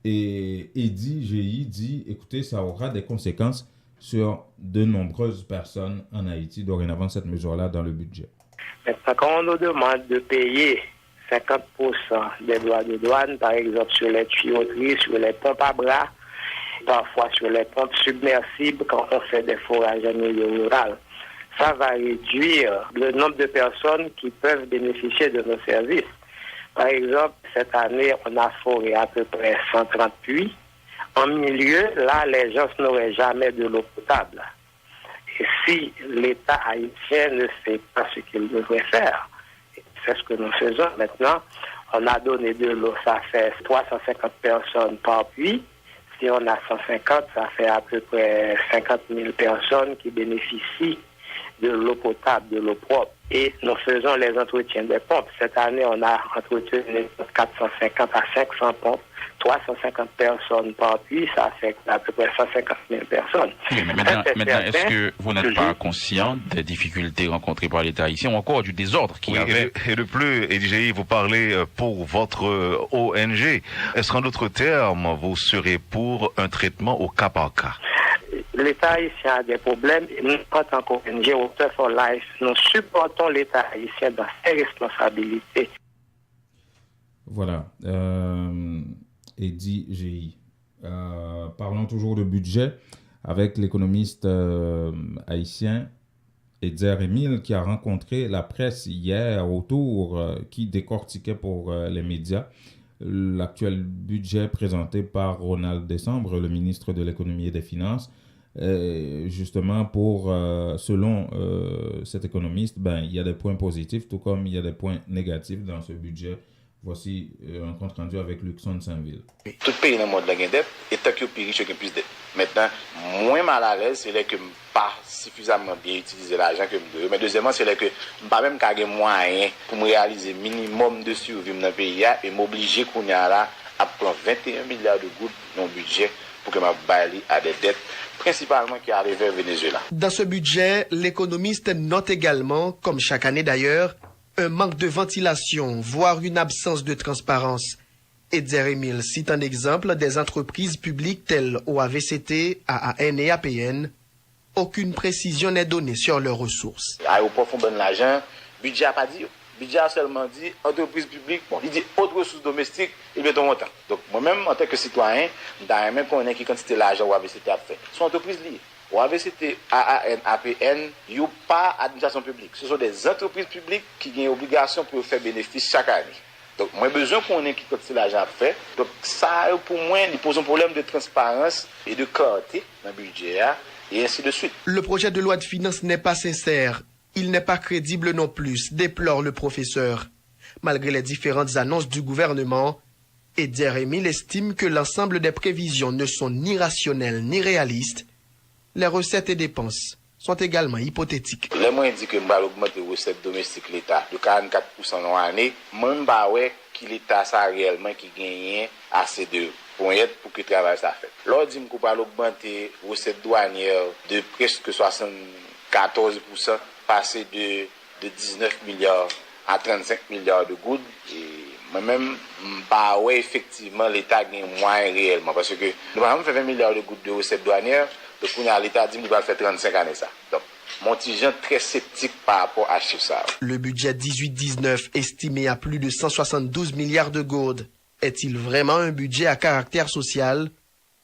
Et GI dit, écoutez, ça aura des conséquences sur de nombreuses personnes en Haïti, dorénavant cette mesure-là dans le budget. Maintenant, quand on nous demande de payer 50% des droits de douane, par exemple sur les tuyauteries, sur les pompes à bras, parfois sur les pompes submersibles quand on fait des forages en milieu rural, ça va réduire le nombre de personnes qui peuvent bénéficier de nos services. Par exemple, cette année, on a foré à peu près 130 puits. En milieu, là, les gens n'auraient jamais de l'eau potable. Et si l'État haïtien ne fait pas ce qu'il devrait faire, c'est ce que nous faisons maintenant, on a donné de l'eau, ça fait 350 personnes par puits. Si on a 150, ça fait à peu près 50 000 personnes qui bénéficient de l'eau potable, de l'eau propre. Et nous faisons les entretiens des pompes. Cette année, on a entretenu 450 à 500 pompes, 350 personnes par puits, ça fait à peu près 150 000 personnes. Oui, mais maintenant, est-ce que vous n'êtes pas conscient des difficultés rencontrées par l'État ici ou encore du désordre qu'il y avait? Et de plus, EDGI, vous parlez pour votre ONG. Est-ce qu'en d'autres termes, vous serez pour un traitement au cas par cas? L'État haïtien a des problèmes et nous, en tant qu'ONG Water for Life, nous supportons l'État haïtien dans ses responsabilités. Voilà. Eddy GI. Parlons toujours de budget avec l'économiste haïtien Edzer Emile qui a rencontré la presse hier autour, qui décortiquait pour les médias l'actuel budget présenté par Ronald Décembre, le ministre de l'économie et des finances. justement, selon cet économiste, il y a des points positifs, tout comme il y a des points négatifs dans ce budget. Voici un compte rendu avec Luxon Saint-Ville. Tout pays dans le monde a une dette, et tant que le plus riche, il y a plus de dette. Maintenant, moins mal à l'aise, c'est là que je n'ai pas suffisamment bien utilisé l'argent que je dois. Mais deuxièmement, c'est là que je n'ai pas même qu'à moyen pour me réaliser minimum de survie dans le pays et m'obliger qu'on y a là à prendre 21 milliards de gouttes dans le budget pour que je baille à des dettes, principalement qui arrivent au Venezuela. Dans ce budget, l'économiste note également, comme chaque année d'ailleurs, un manque de ventilation, voire une absence de transparence. Edzer Emile cite un exemple des entreprises publiques telles OAVCT, AAN et APN. Aucune précision n'est donnée sur leurs ressources. L'aéroport font bon l'argent, budget n'a pas dit. Budget a seulement dit entreprise publique, il dit autres ressources domestiques, il met ton montant. Donc moi-même, en tant que citoyen, dans même qu'on ait qui quantité l'argent OAVCT a fait. Ce sont entreprises liées. OAVCT, AAN, APN, il n'y a pas d'administration publique. Ce sont des entreprises publiques qui ont une obligation pour faire bénéfice chaque année. Donc, moi, j'ai besoin qu'on ait qui quantité l'argent fait. Donc, ça, pour moi, il pose un problème de transparence et de clarté dans le budget, et ainsi de suite. Le projet de loi de finances n'est pas sincère. Il n'est pas crédible non plus, déplore le professeur. Malgré les différentes annonces du gouvernement, Edzer Emile estime que l'ensemble des prévisions ne sont ni rationnelles ni réalistes. Les recettes et dépenses sont également hypothétiques. Les moyens disent que nous allons augmenter les recettes domestiques de l'État de 44% dans l'année. Même que l'État ça réellement qui gagne assez de points pour que le travail ça fait. L'on dit qu'on va augmenter les recettes douanières de presque 74%, passer de 19 milliards à 35 milliards de gouttes. Et moi-même, effectivement, l'État gagne moins réellement. Parce que nous avons fait 20 milliards de gouttes de recettes douanières. Donc, l'État dit qu'il va faire 35 années ça. Donc, mon petit Jean très sceptique par rapport à ce chiffre ça. Le budget 18-19, estimé à plus de 172 milliards de gourdes, est-il vraiment un budget à caractère social?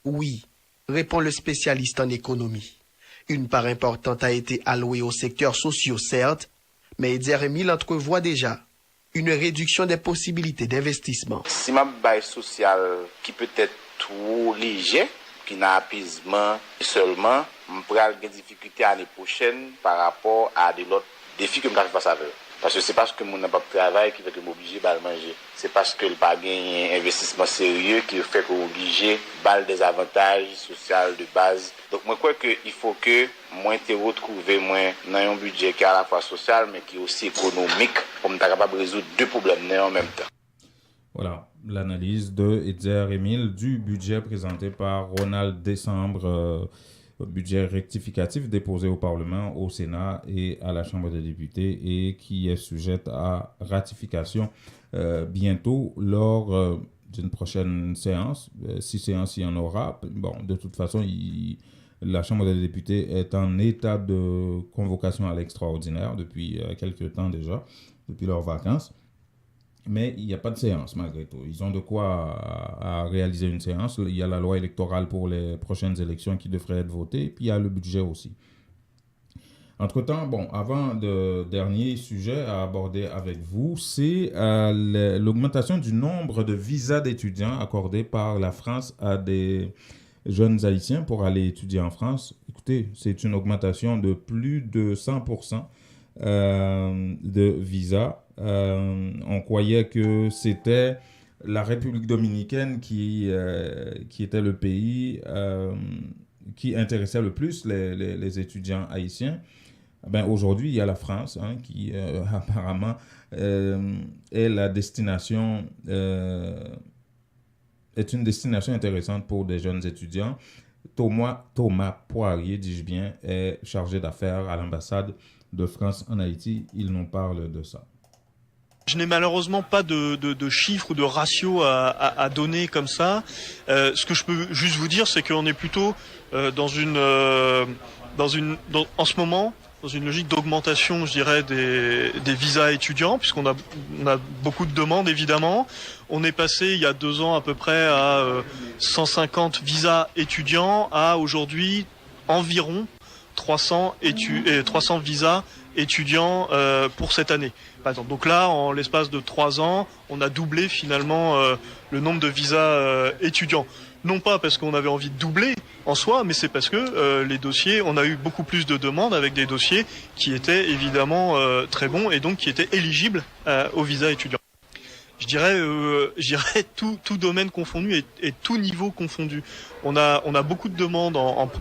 Oui, répond le spécialiste en économie. Une part importante a été allouée aux secteurs sociaux, certes, mais Edzer Emile entrevoit déjà une réduction des possibilités d'investissement. Si ma bail social qui peut être trop léger, qui n'a apaisement seulement, je pourrais avoir des difficultés l'année prochaine par rapport à de l'autre défi que je vais face à eux. Parce que c'est parce que mon n'a pas de travail qui fait que je suis obligé de manger. C'est parce que le pas un investissement sérieux qui fait que je suis obligé de des avantages sociaux de base. Donc moi je crois qu'il faut que moi te retrouver dans un budget qui est à la fois social mais qui est aussi économique pour me capable de résoudre deux problèmes en même temps. Voilà l'analyse de Edzer Emile du budget présenté par Ronald Décembre, budget rectificatif déposé au Parlement, au Sénat et à la Chambre des députés et qui est sujette à ratification bientôt lors d'une prochaine séance. Si séance il y en aura, bon, de toute façon, la Chambre des députés est en état de convocation à l'extraordinaire depuis quelques temps déjà, depuis leurs vacances. Mais il n'y a pas de séance malgré tout. Ils ont de quoi à réaliser une séance. Il y a la loi électorale pour les prochaines élections qui devrait être votée. Puis il y a le budget aussi. Entre-temps, bon, avant de dernier sujet à aborder avec vous, c'est l'augmentation du nombre de visas d'étudiants accordés par la France à des jeunes Haïtiens pour aller étudier en France. Écoutez, c'est une augmentation de plus de 100% de visas. On croyait que c'était la République dominicaine qui était le pays qui intéressait le plus les étudiants haïtiens. Ben, aujourd'hui, il y a la France qui apparemment est la destination, est une destination intéressante pour des jeunes étudiants. Thomas Poirier, dis-je bien, est chargé d'affaires à l'ambassade de France en Haïti. Il nous parle de ça. Je n'ai malheureusement pas de chiffres ou de ratios à donner comme ça. Ce que je peux juste vous dire, c'est qu'on est plutôt en ce moment dans une logique d'augmentation, je dirais, des visas étudiants, puisqu'on a beaucoup de demandes évidemment. On est passé il y a 2 ans à peu près à 150 visas étudiants à aujourd'hui environ 300 visas étudiants pour cette année. Par exemple. Donc là, en l'espace de 3 ans, on a doublé finalement le nombre de visas étudiants. Non pas parce qu'on avait envie de doubler, en soi, mais c'est parce que les dossiers, on a eu beaucoup plus de demandes avec des dossiers qui étaient évidemment très bons et donc qui étaient éligibles au visa étudiant. Je dirais tout domaine confondu et tout niveau confondu. On a beaucoup de demandes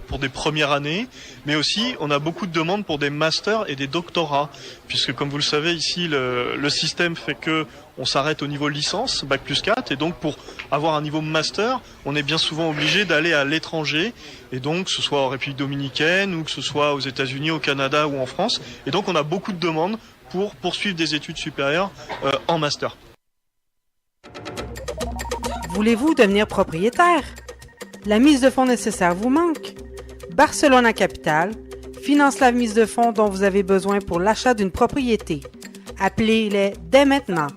pour des premières années, mais aussi on a beaucoup de demandes pour des masters et des doctorats, puisque comme vous le savez ici, le système fait que on s'arrête au niveau licence, bac plus 4, et donc pour avoir un niveau master, on est bien souvent obligé d'aller à l'étranger, et donc que ce soit en République dominicaine ou que ce soit aux États-Unis, au Canada ou en France, et donc on a beaucoup de demandes pour poursuivre des études supérieures en master. Voulez-vous devenir propriétaire? La mise de fonds nécessaire vous manque? Barcelona Capital finance la mise de fonds dont vous avez besoin pour l'achat d'une propriété. Appelez-les dès maintenant.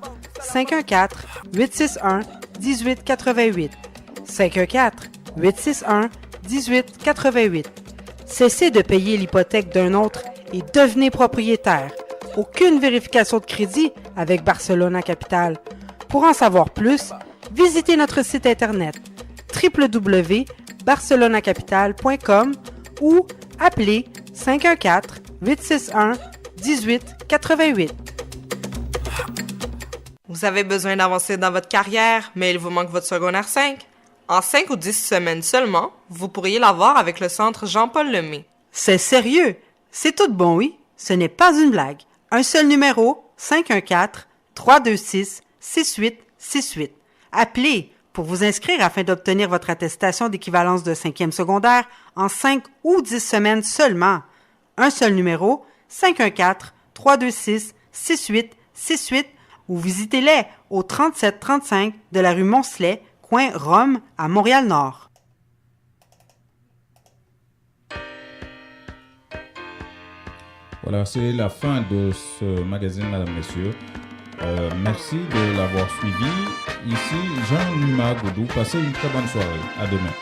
514-861-1888. 514-861-1888. Cessez de payer l'hypothèque d'un autre et devenez propriétaire. Aucune vérification de crédit avec Barcelona Capital. Pour en savoir plus, visitez notre site internet www.barcelonacapital.com ou appelez 514-861-1888. Vous avez besoin d'avancer dans votre carrière, mais il vous manque votre secondaire 5? En 5 ou 10 semaines seulement, vous pourriez l'avoir avec le centre Jean-Paul Lemay. C'est sérieux? C'est tout bon, oui? Ce n'est pas une blague. Un seul numéro, 514-326-6868. Appelez pour vous inscrire afin d'obtenir votre attestation d'équivalence de 5e secondaire en 5 ou 10 semaines seulement. Un seul numéro, 514-326-6868 ou visitez-les au 3735 de la rue Moncelet, coin Rome, à Montréal-Nord. Voilà, c'est la fin de ce magazine, mesdames, messieurs. Merci de l'avoir suivi. Ici, Jean-Numa Goudou. Passez une très bonne soirée. À demain.